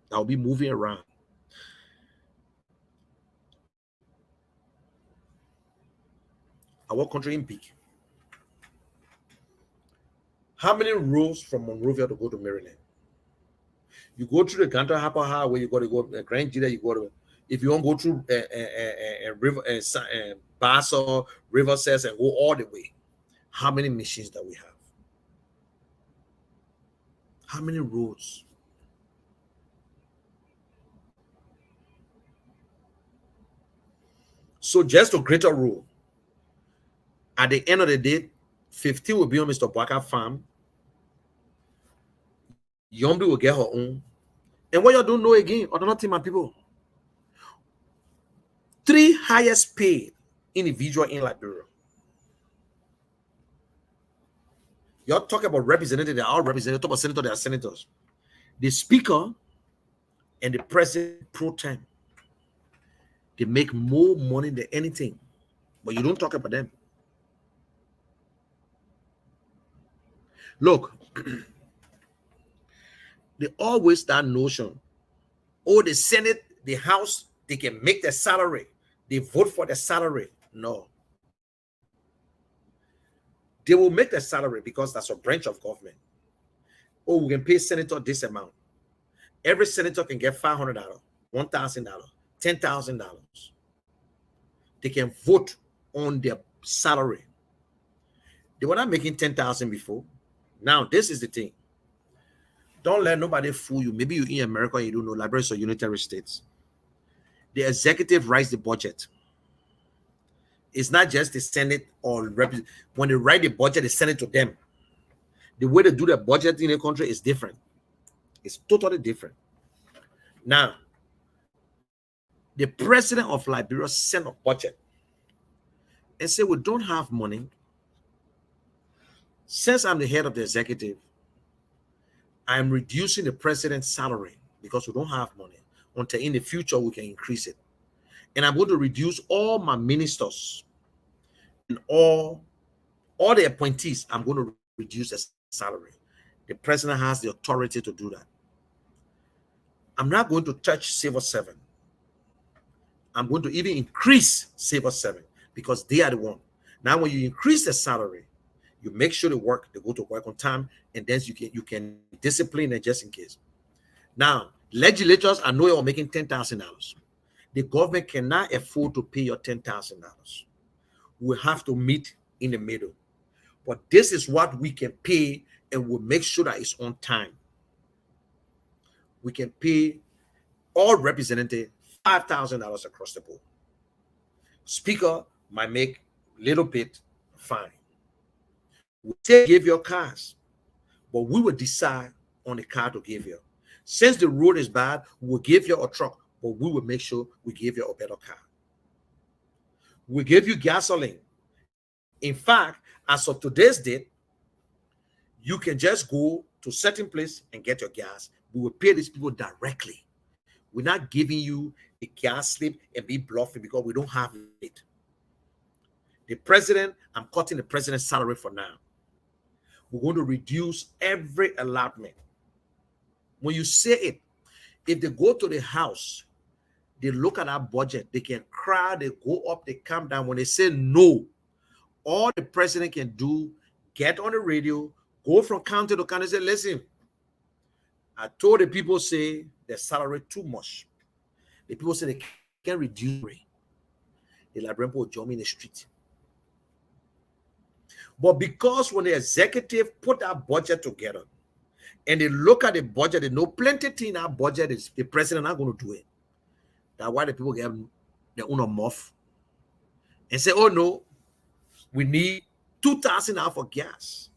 that will be moving around. Our country in big. How many roads from Monrovia to go to Maryland? You go through the Cantor Harper Highway, you got to go to Grand Gita, you go to. If you want to go through River Basso, River Says, and go all the way, How many machines that we have? How many roads? So just to create a rule, at the end of the day, 50 will be on Mr. Bwaka farm. Yombi will get her own. And what you don't know again, or not, my people, 3 highest paid individual in Liberia. You're talking about representatives, they are all representatives, talk about senators, they are senators. The speaker and the president pro tem, they make more money than anything, but you don't talk about them. Look, they always that notion, oh, the Senate, the House, they can make their salary, they vote for their salary. No. They will make their salary because that's a branch of government. Oh, we can pay senator this amount. Every senator can get $500, $1,000, $10,000. They can vote on their salary. They were not making 10,000 before. Now, this is the thing. Don't let nobody fool you. Maybe you're in America and you don't know. Liberia or unitary states. The executive writes the budget. It's not just the Senate or when they write the budget, they send it to them. The way they do the budget in a country is different. It's totally different. Now, the president of Liberia sent a budget and said, we don't have money. Since I'm the head of the executive, I'm reducing the president's salary because we don't have money. Until in the future, we can increase it. And I'm going to reduce all my ministers and all the appointees. I'm going to reduce the salary. The president has the authority to do that. I'm not going to touch Civil 7. I'm going to even increase Civil 7 because they are the one. Now, when you increase the salary, you make sure they go to work on time, and then you can discipline them just in case. Now, legislators, I know you're making $10,000. The government cannot afford to pay your $10,000. We have to meet in the middle. But this is what we can pay, and we'll make sure that it's on time. We can pay all representatives $5,000 across the board. Speaker might make a little bit, fine. We still give your cars, but we will decide on the car to give you. Since the road is bad, we'll give you a truck, but we will make sure we give you a better car. We give you gasoline. In fact, as of today's date, you can just go to a certain place and get your gas. We will pay these people directly. We're not giving you a gas slip and be bluffing because we don't have it. The president, I'm cutting the president's salary for now. We're going to reduce every allotment. When you say it, if they go to the house, they look at our budget, they can cry, they go up, they come down. When they say no, all the president can do, get on the radio, go from county to county and say, listen, I told the people say their salary too much. The people say they can't reduce it. The Liberian people join me in the street. But because when the executive put that budget together and they look at the budget, they know plenty thing in our budget is the president not going to do it. That's why the people get their own muff and say, oh no, we need $2,000 for gas.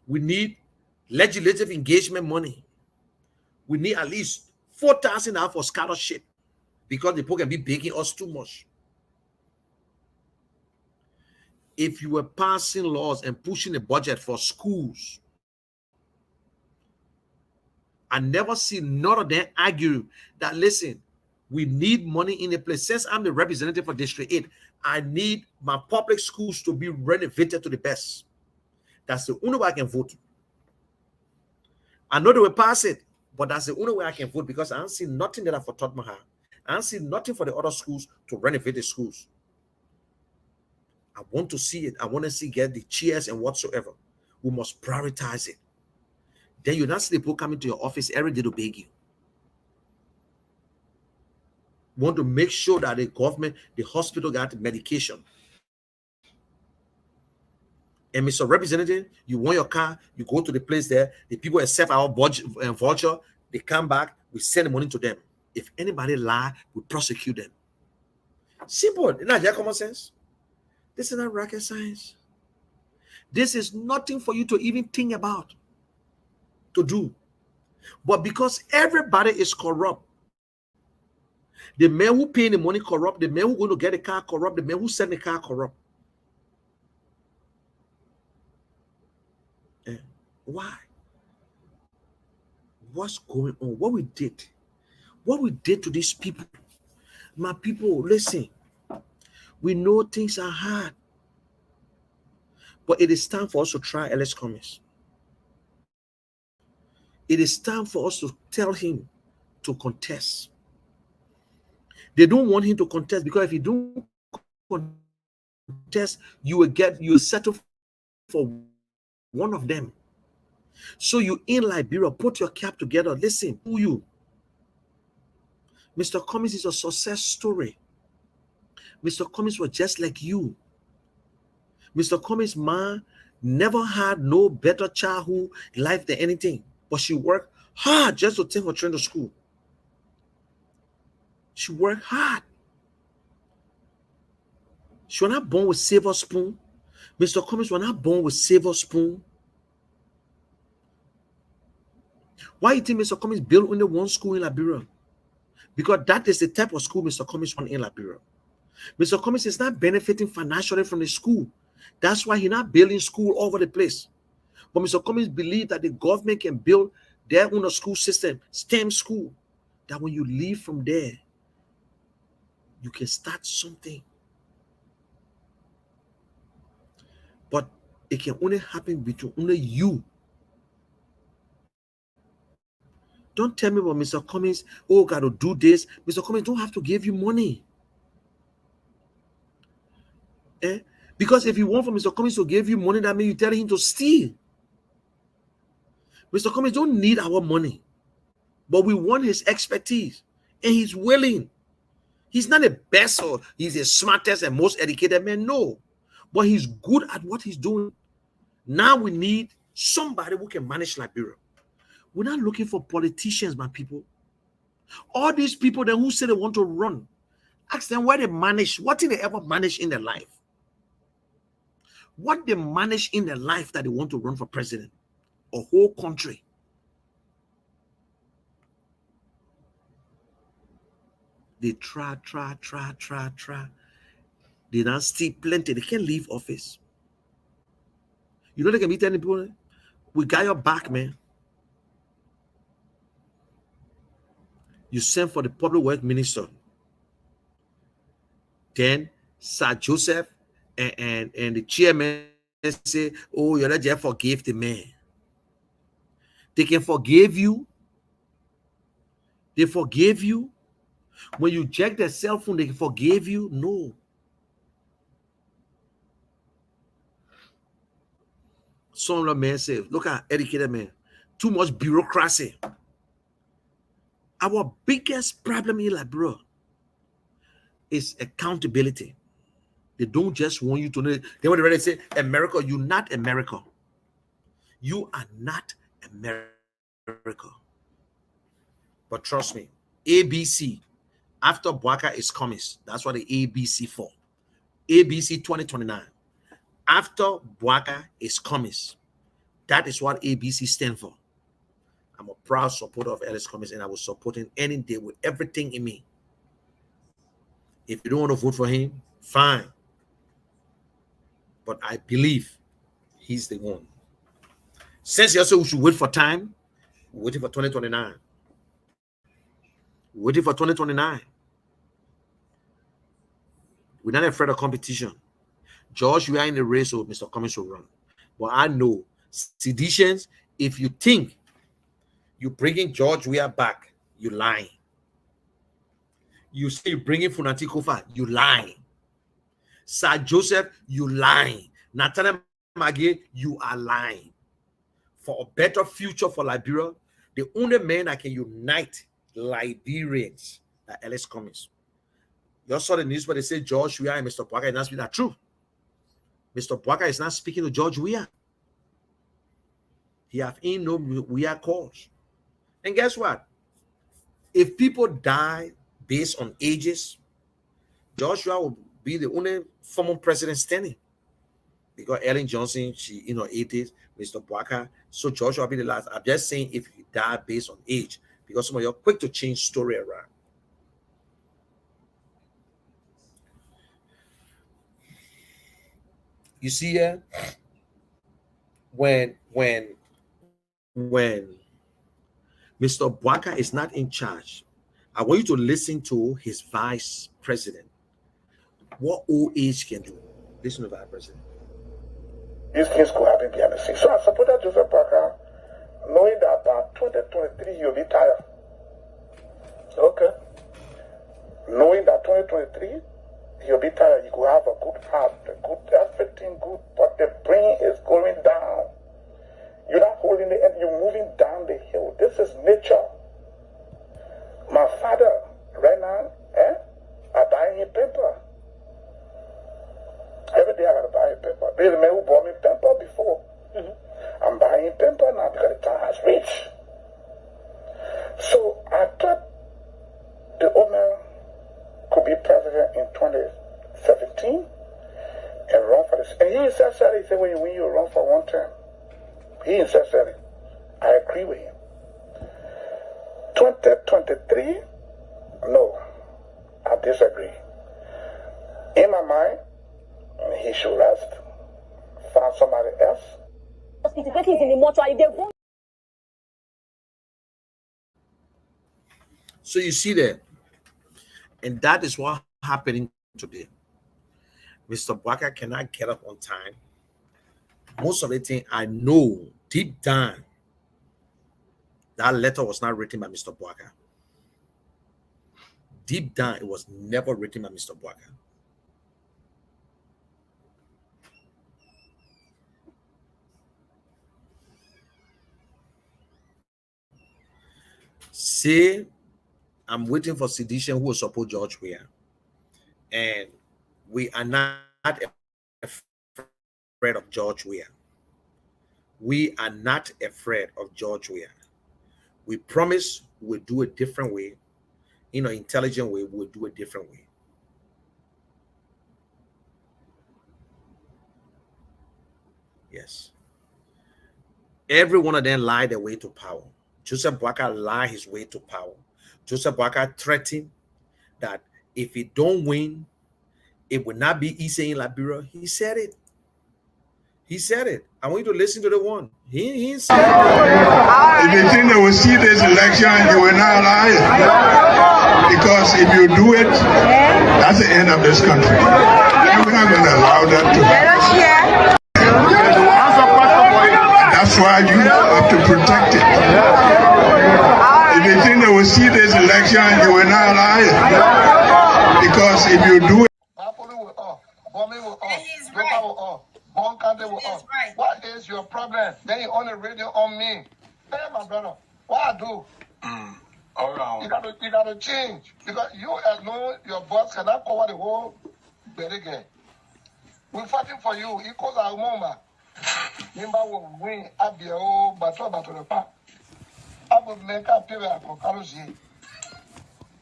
We need legislative engagement money. We need at least $4,000 for scholarship because the people can be begging us too much. If you were passing laws and pushing the budget for schools, I never see none of them argue that, listen, we need money in a place. Since I'm the representative for District 8, I need my public schools to be renovated to the best. That's the only way I can vote. I know they will pass it, but that's the only way I can vote because I don't see nothing that for Tottenham. I don't see nothing for the other schools to renovate the schools. I want to see it. I want to see get the chairs and whatsoever. We must prioritize it. Then you not see people coming to your office every day to beg you. We want to make sure that the government, the hospital got medication. And Mr. Representative, you want your car, you go to the place there, the people accept our budget and voucher, they come back, we send the money to them. If anybody lie, we prosecute them. Simple. Isn't that common sense? This is not rocket science. This is nothing for you to even think about to do. But because everybody is corrupt, the man who paying the money corrupt, the man who going to get the car corrupt, the man who send the car corrupt. Why? What's going on? What we did to these people. My people, listen. We know things are hard, but it is time for us to try Ellis Cummings. It is time for us to tell him to contest. They don't want him to contest because if you don't contest, you will settle for one of them. So you in Liberia, put your cap together. Listen, who you? Mr. Cummings is a success story. Mr. Cummings was just like you. Mr. Cummings' mom never had no better childhood life than anything, but she worked hard just to take her children to school. She worked hard. She was not born with silver spoon. Mr. Cummings was not born with silver spoon. Why do you think Mr. Cummings built only one school in Liberia? Because that is the type of school Mr. Cummings won in Liberia. Mr. Cummings is not benefiting financially from the school. That's why he's not building school all over the place. But Mr. Cummings believes that the government can build their own school system, STEM school, that when you leave from there, you can start something. But it can only happen between only you. Don't tell me about Mr. Cummings, oh, got to do this. Mr. Cummings don't have to give you money. Because if you want for Mr. Cummings to give you money, that means you tell him to steal. Mr. Cummings don't need our money, but we want his expertise, and he's willing. He's not the best or he's the smartest and most educated man, no, but he's good at what he's doing. Now we need somebody who can manage Liberia. We're not looking for politicians, my people. All these people then who say they want to run, ask them why they manage. What did they ever manage in their life? What they manage in their life that they want to run for president? A whole country. They try. They don't steal plenty. They can't leave office. You know they can be telling people, we got your back, man. You send for the public works minister. Then Sir Joseph and the chairman say, oh, you're not just forgive the man. They can forgive you. They forgive you. When you check their cell phone, they can forgive you. No. Some of the men say, look at educated men. Too much bureaucracy. Our biggest problem in Liberia is accountability. They don't just want you to know. They want to say, America, you're not America. You are not America. But trust me, ABC, after Bwaka is coming. That's what the ABC for. ABC 2029. After Bwaka is coming. That is what ABC stands for. I'm a proud supporter of Ellis Cummings, and I will support him any day with everything in me. If you don't want to vote for him, fine. But I believe he's the one. Since you say we should wait for time, we're waiting for 2029. We're waiting for 2029. We're not afraid of competition. George, we are in the race, so Mr. Cummings will run. But I know, seditions, if you think you're bringing George Weah back, you're lying. You say you're bringing Funati Kofa, you're lying. Sir Joseph, you're lying. Nathaniel Maggie, you are lying. For a better future for Liberia, the only man that can unite Liberians are Ellis Cummings. You saw the news where they say George Weah and Mr. Parker, and that's true. Mr. Bwaka is not speaking to George Weah. He have in no Weah calls. And guess what? If people die based on ages, Joshua will be the only former president standing. Because Ellen Johnson, she in her 80s, Mr. Bwaka, so Joshua will be the last. I'm just saying if you die based on age, because some of you are quick to change story around. You see here, when Mr. Bwaka is not in charge, I want you to listen to his vice president. What old age can do. Listen to the vice president. These things could happen behind the scenes. So I supported Joseph Bwaka, knowing that by 2023 he'll be tired. Okay. Knowing that 2023 he'll be tired, he could have a good heart, a good everything good, but the brain is going down. You're not holding the end, you're moving down the hill. This is nature. My father, right now, I buy him paper. Every day I gotta buy him paper. There's a man who bought me paper before. I'm buying him paper now because the time has reached. So I thought the old man could be president in 2017 and run for this. And he said, he said, when you win, you run for one term. He insisted it. I agree with him. 2023, no, I disagree. In my mind, he should rest, find somebody else. So you see that, and that is what happening today. Mr. Bwaka cannot get up on time. Most of the thing I know deep down, that letter was not written by Mr. Bwaka. Deep down, it was never written by Mr. Bwaka. Say, I'm waiting for sedition who will support George Weah. And we are not afraid of George Weah. We are not afraid of George Weah. We promise we'll do a different way. In an intelligent way, we'll do a different way. Yes. Every one of them lied their way to power. Joseph Bwaka lied his way to power. Joseph Bwaka threatened that if he don't win, it would not be easy in Liberia. He said it. He said it. I want you to listen to the one. He said it. If you think they will see this election, you will not lie. Because if you do it, that's the end of this country. And we're not going to allow that to happen. That's why you have to protect it. If you think they will see this election, you will not lie. Because if you do it, what is your problem? Then you on the radio on me. Hey, my brother, what I do? All right. You gotta change. Because you alone, your boss cannot cover the whole bed again. We're fighting for you. Equals our mama. Remember when we have the old battle the park. I will make a paper for Carlos.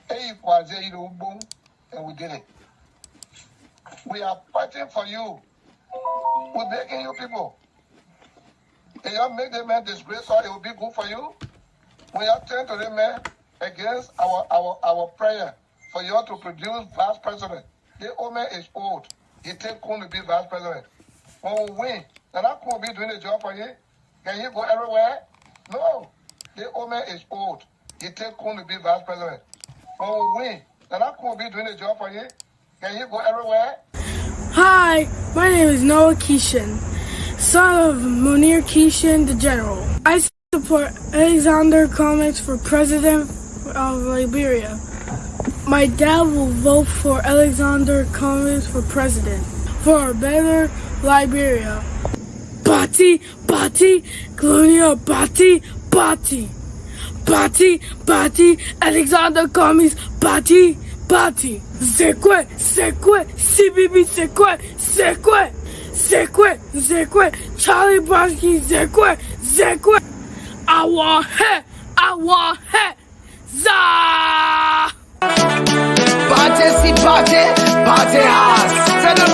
Hey, was a boom, and we did it. We are fighting for you. We're begging you people. If you make the man disgrace, so it will be good for you. We are turning to the man against our prayer for you to produce vice president. The old man is old. He take Kun to be vice president. When we win, then I could be doing the job for you. Can you go everywhere? No. The old man is old. He take Kun to be vice president. When we win, then I could be doing the job for you. Can you go everywhere? Hi, my name is Noah Keishan, son of Munir Keishan, the General. I support Alexander Cummings for president of Liberia. My dad will vote for Alexander Cummings for president for a better Liberia. Bati, Bati, Colonia, Bati, Bati. Bati, Bati, Alexander Cummings, Bati, Bati. C'est quoi, CBB, c'est quoi, Zekwe, Charlie Broski, Zekwe. I want it, za. Party, see party hard. Stand up,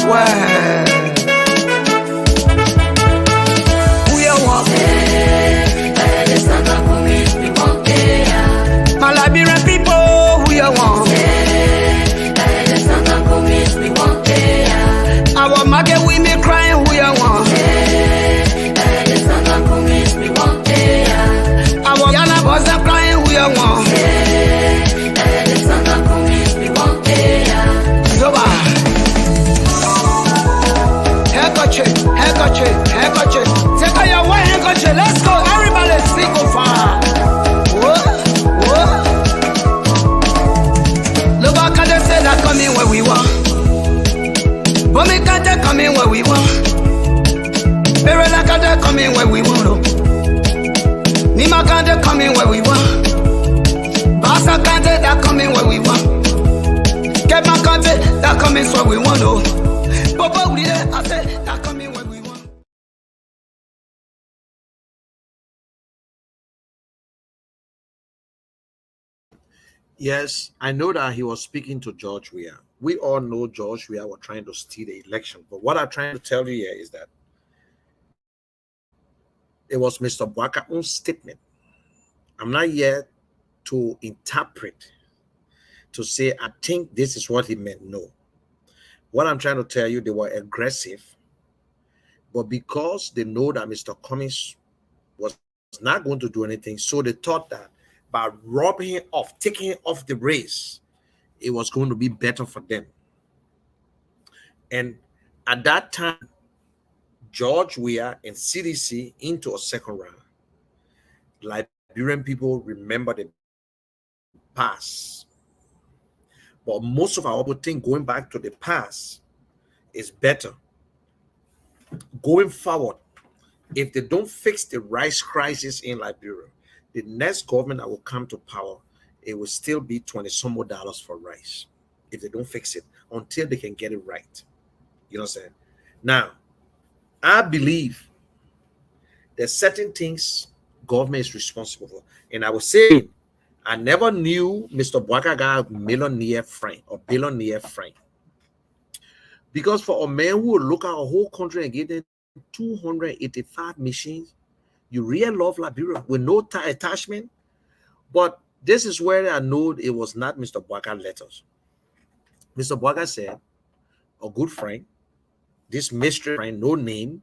well. Who you want? My Liberian people, who you want? Our market women crying, who you want? Our Yana boys are crying, who you want? Handkerchief. Take out your white handkerchief. Let's go. Everybody sing go far. Whoa. Look how can they say that coming where we want. But me can't they coming where we want. Very like they coming where we want. Nima can't they coming where we want. Basa can't they that coming where we want. Kema can't they that coming where we want. Papa we there, I say that coming where we want. Yes, I know that he was speaking to George Weah. We all know George Weah was trying to steal the election. But what I'm trying to tell you here is that it was Mr. Bwaka's own statement. I'm not here to interpret, to say, I think this is what he meant. No. What I'm trying to tell you, they were aggressive. But because they know that Mr. Cummings was not going to do anything, so they thought that by robbing him off, taking him off the race, it was going to be better for them. And at that time, George Weah and CDC into a second round. Liberian people remember the past. But most of our people think going back to the past is better. Going forward, if they don't fix the rice crisis in Liberia, the next government that will come to power, it will still be 20 some more dollars for rice if they don't fix it until they can get it right. You know what I'm saying? Now, I believe there's certain things government is responsible for. And I was saying, I never knew Mr. Bwaka got a millionaire friend or billionaire friend. Because for a man who will look at a whole country and give them 285 machines, you really love Liberia with no attachment. But this is where I know it was not Mr. Bwaka's letters. Mr. Bwaka said, a good friend, this mystery friend, no name,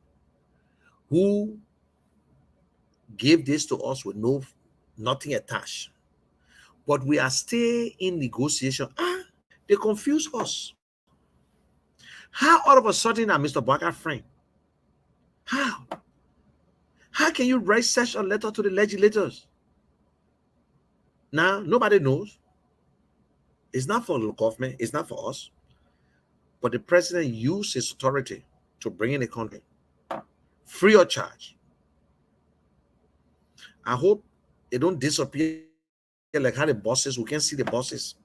who gave this to us with nothing attached. But we are still in negotiation. They confuse us. How all of a sudden are Mr. Bwaka's friend? How? How can you write such a letter to the legislators? Now, nobody knows. It's not for the government. It's not for us. But the president used his authority to bring in the country free of charge. I hope they don't disappear like how the bosses, we can see the bosses.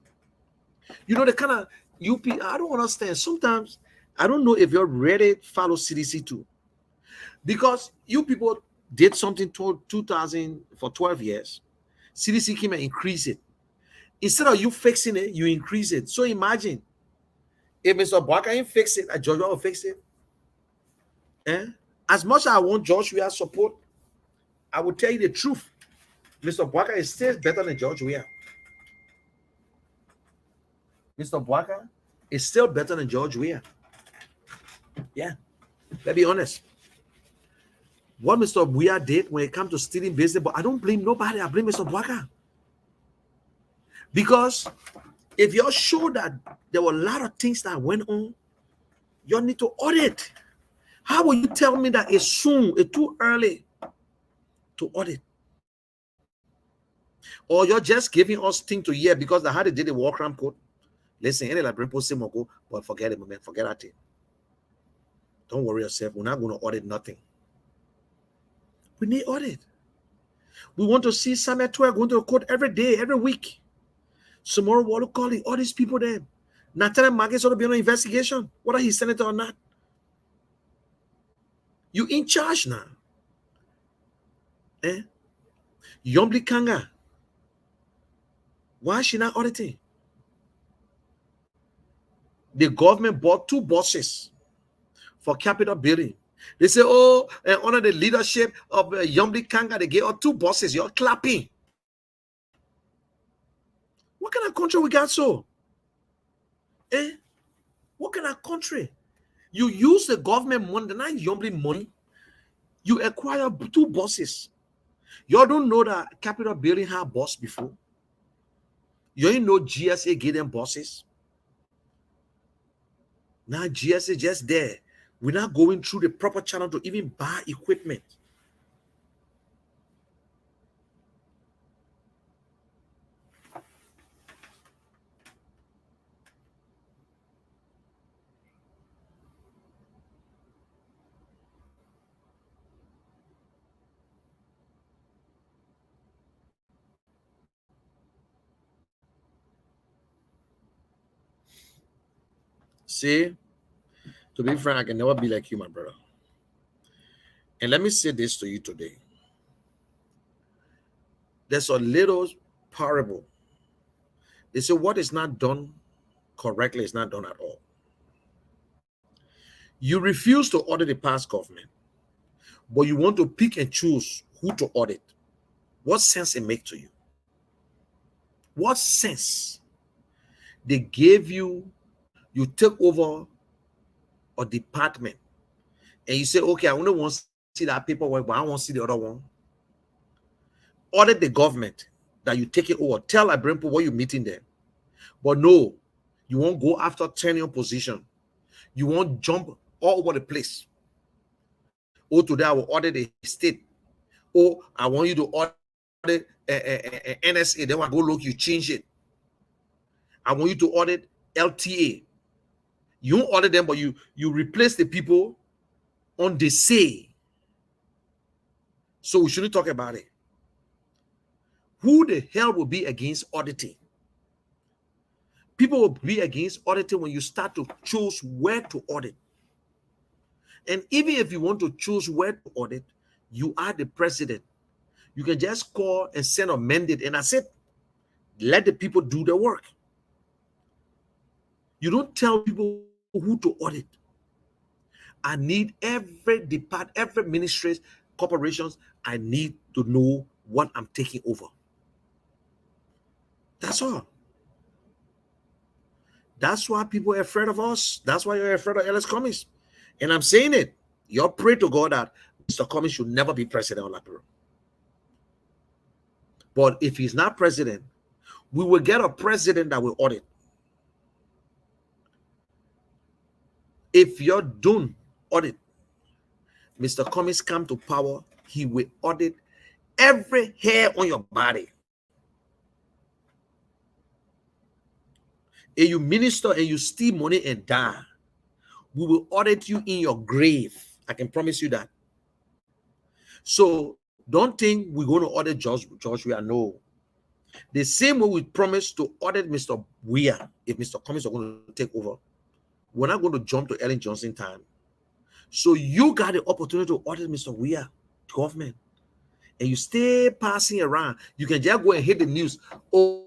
You know, the kind of UP, I don't understand. Sometimes, I don't know if you're ready to follow CDC too. Because you people did something to 2000 for 12 years. CDC came and increased it. Instead of you fixing it, you increase it. So imagine if Mr. Bwaka ain't fix it, George will fix it. As much as I want George Weah support, I will tell you the truth. Mr. Bwaka is still better than George Weah. Mr. Bwaka is still better than George Weah. Yeah, let's be honest. What Mr. Weah did when it comes to stealing business, but I don't blame nobody. I blame Mr. Bwaka. Because if you're sure that there were a lot of things that went on, you need to audit. How will you tell me that it's soon, it's too early to audit? Or you're just giving us things to hear because how they did the war crime code? Listen, any Liberian post go, but forget it, man. Forget that thing. Don't worry yourself. We're not going to audit nothing. We need audit. We want to see Samuel 12 going to the court every day, every week. Tomorrow, what do you call it? All these people there. Nathaniel Marcus ought to be on an investigation, whether he's senator or not. You in charge now. Yombli Kanga, why is she not auditing? The government bought 2 buses for Capitol building. They say, oh, under the leadership of Yombli Kanga, they gave us 2 buses. You're clapping. What kind of country we got so? What kind of country? You use the government money, not Yombli money. You acquire 2 buses. Y'all don't know that Capitol building had a bus before. You ain't know GSA gave them buses. Now GSA just there. We're not going through the proper channel to even buy equipment. See, to be frank, I can never be like you, my brother. And let me say this to you today. There's a little parable. They say what is not done correctly is not done at all. You refuse to audit the past government, but you want to pick and choose who to audit. What sense it make to you? What sense? They gave you take over a department and you say, okay, I only want to see that paperwork, but I want to see the other one. Audit the government that you take it over. Tell Abrimpo what you're meeting there. But no, you won't go after tenure position. You won't jump all over the place. Oh, today I will audit the state. Oh, I want you to audit NSA. Then I go look, you change it. I want you to audit LTA. You don't audit them, but you replace the people on the say. So we shouldn't talk about it. Who the hell will be against auditing? People will be against auditing when you start to choose where to audit. And even if you want to choose where to audit, you are the president. You can just call and send a mandate, and that's it. Let the people do the work. You don't tell people who to audit. I need every department, every ministry, corporations, I need to know what I'm taking over. That's all. That's why people are afraid of us. That's why you're afraid of Ellis Cummings. And I'm saying it. You're praying to God that Mr. Cummings should never be president of Liberia. But if he's not president, we will get a president that will audit. If you're done audit, Mr. Cummings come to power, he will audit every hair on your body. If you minister and you steal money and die, we will audit you in your grave. I can promise you that. So don't think we're going to audit George Weah. No. The same way we promised to audit Mr. Weah, if Mr. Cummings are going to take over, we're not going to jump to Ellen Johnson time. So you got the opportunity to audit Mr. Weah government, and you stay passing around. You can just go and hit the news. I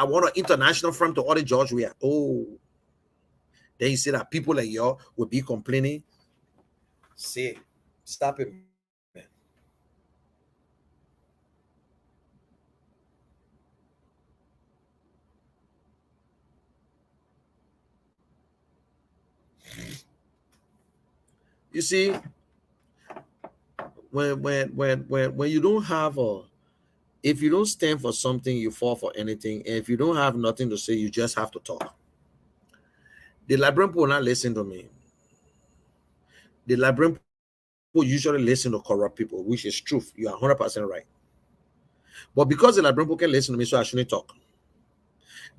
want an international firm to audit George Weah. Oh, then you see that people like y'all will be complaining. Say, stop it, man. You see, when you don't have if you don't stand for something, you fall for anything. And if you don't have nothing to say, you just have to talk. The Liberian people will not listen to me. The Liberian people usually listen to corrupt people, which is truth. You are 100% right. But because the Liberian people can listen to me, so I shouldn't talk.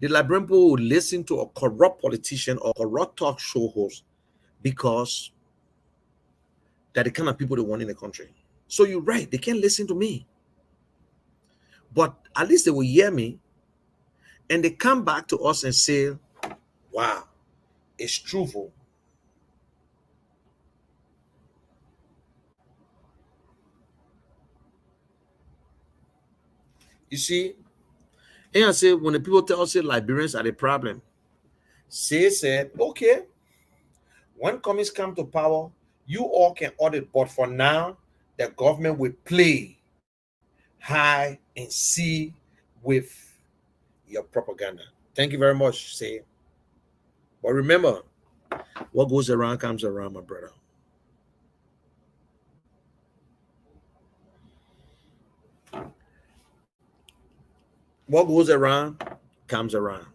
The Liberian people will listen to a corrupt politician or corrupt talk show host because they're the kind of people they want in the country. So you're right. They can't listen to me. But at least they will hear me, and they come back to us and say, Wow, it's truthful. You see, and I say when the people tell us that Liberians are the problem, say said, okay, when communists come to power, you all can audit, but for now, the government will play high and see with your propaganda. Thank you very much, say. But remember, what goes around comes around, my brother. What goes around comes around.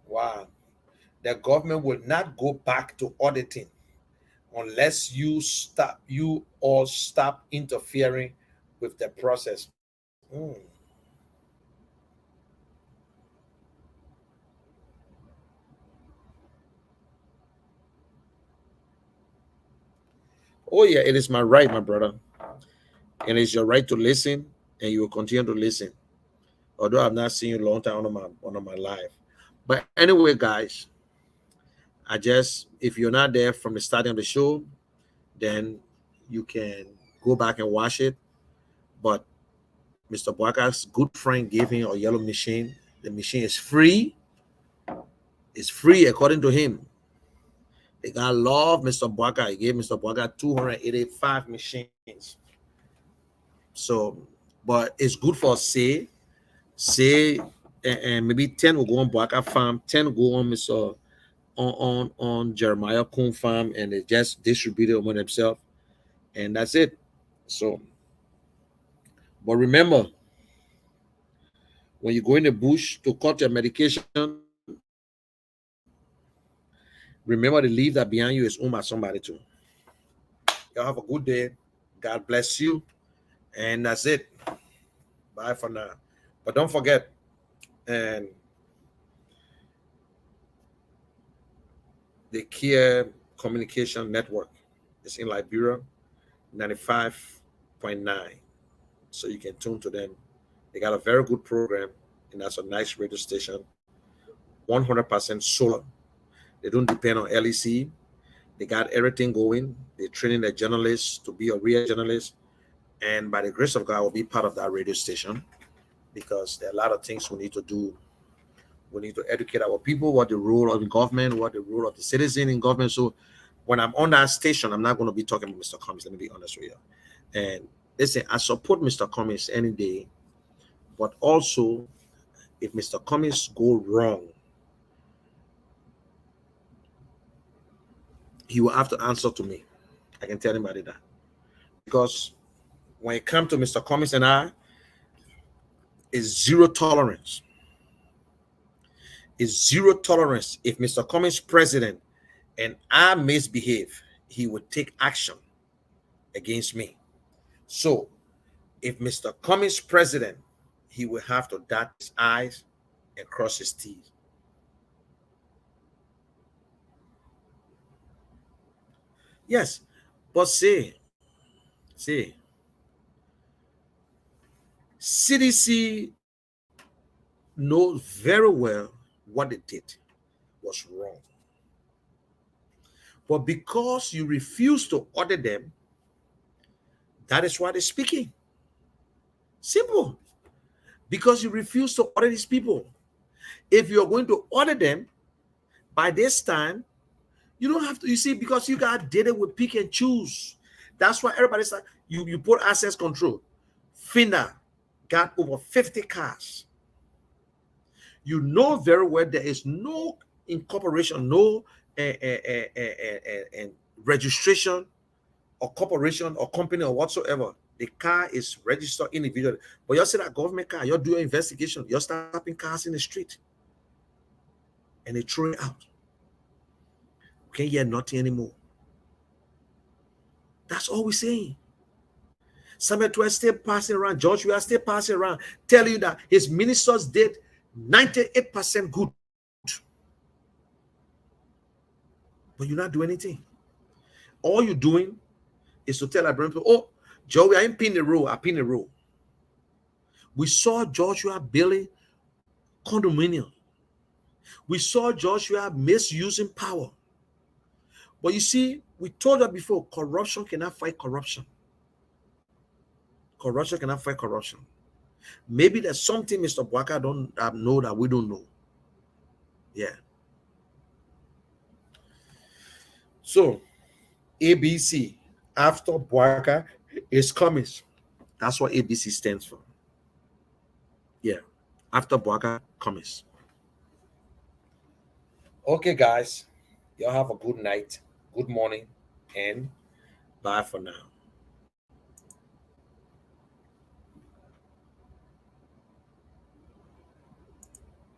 Wow. The government will not go back to auditing unless you all stop interfering with the process. Mm. Oh yeah, it is my right, my brother. And it's your right to listen, and you will continue to listen. Although I've not seen you a long time on my life. But anyway, guys, I just, if you're not there from the starting of the show, then you can go back and watch it. But Mr. Boaka's good friend gave him a yellow machine. The machine is free. It's free according to him. The guy loved Mr. Boaka. He gave Mr. Boaka 285 machines. So, but it's good for say, and maybe 10 will go on Boaka farm, 10 will go on Mr. On Jeremiah Kuhn farm, and they just distribute it among themselves, and that's it. So, but remember, when you go in the bush to cut your medication, remember the leaf that behind you is owned by somebody too. Y'all have a good day. God bless you, and that's it. Bye for now. But don't forget, and the Care Communication Network is in Liberia, 95.9. So you can tune to them. They got a very good program, and that's a nice radio station. 100% solar. They don't depend on LEC. They got everything going. They're training their journalists to be a real journalist. And by the grace of God, I will be part of that radio station because there are a lot of things we need to do. We need to educate our people what the role of the government, what the role of the citizen in government. So when I'm on that station, I'm not going to be talking about Mr. Cummings. Let me be honest with you. And listen, I support Mr. Cummings any day, but also if Mr. Cummings go wrong, he will have to answer to me. I can tell anybody that. Because when it comes to Mr. Cummings and I, it's zero tolerance. It's zero tolerance. If Mr. Cummings president and I misbehave, he would take action against me. So if Mr. Cummings president, he will have to dot his I's and cross his T's. Yes, but see, CDC knows very well what they did was wrong. But because you refuse to order them, that is why they're speaking. Simple. Because you refuse to order these people. If you're going to order them, by this time, you don't have to, you see, because you got did it with pick and choose. That's why everybody's like, you put access control. Finna got over 50 cars. You know very well there is no incorporation, no registration or corporation or company or whatsoever. The car is registered individually. But you see that government car, you're doing investigation, you're stopping cars in the street. And they throw it out. You can't hear nothing anymore. That's all we're saying. Samuel is still passing around. George, we are still passing around, telling you that his ministers did 98% good. But you're not doing anything. All you're doing is to tell Abraham, oh, Joey, I ain't pin the road. I pin the road. We saw Joshua building condominium. We saw Joshua misusing power. But you see, we told her before, corruption cannot fight corruption. Corruption cannot fight corruption. Maybe there's something Mr. Bwaka don't know that we don't know. Yeah. So, ABC, after Bwaka is coming. That's what ABC stands for. Yeah. After Bwaka comes. Okay, guys. Y'all have a good night, good morning, and bye for now.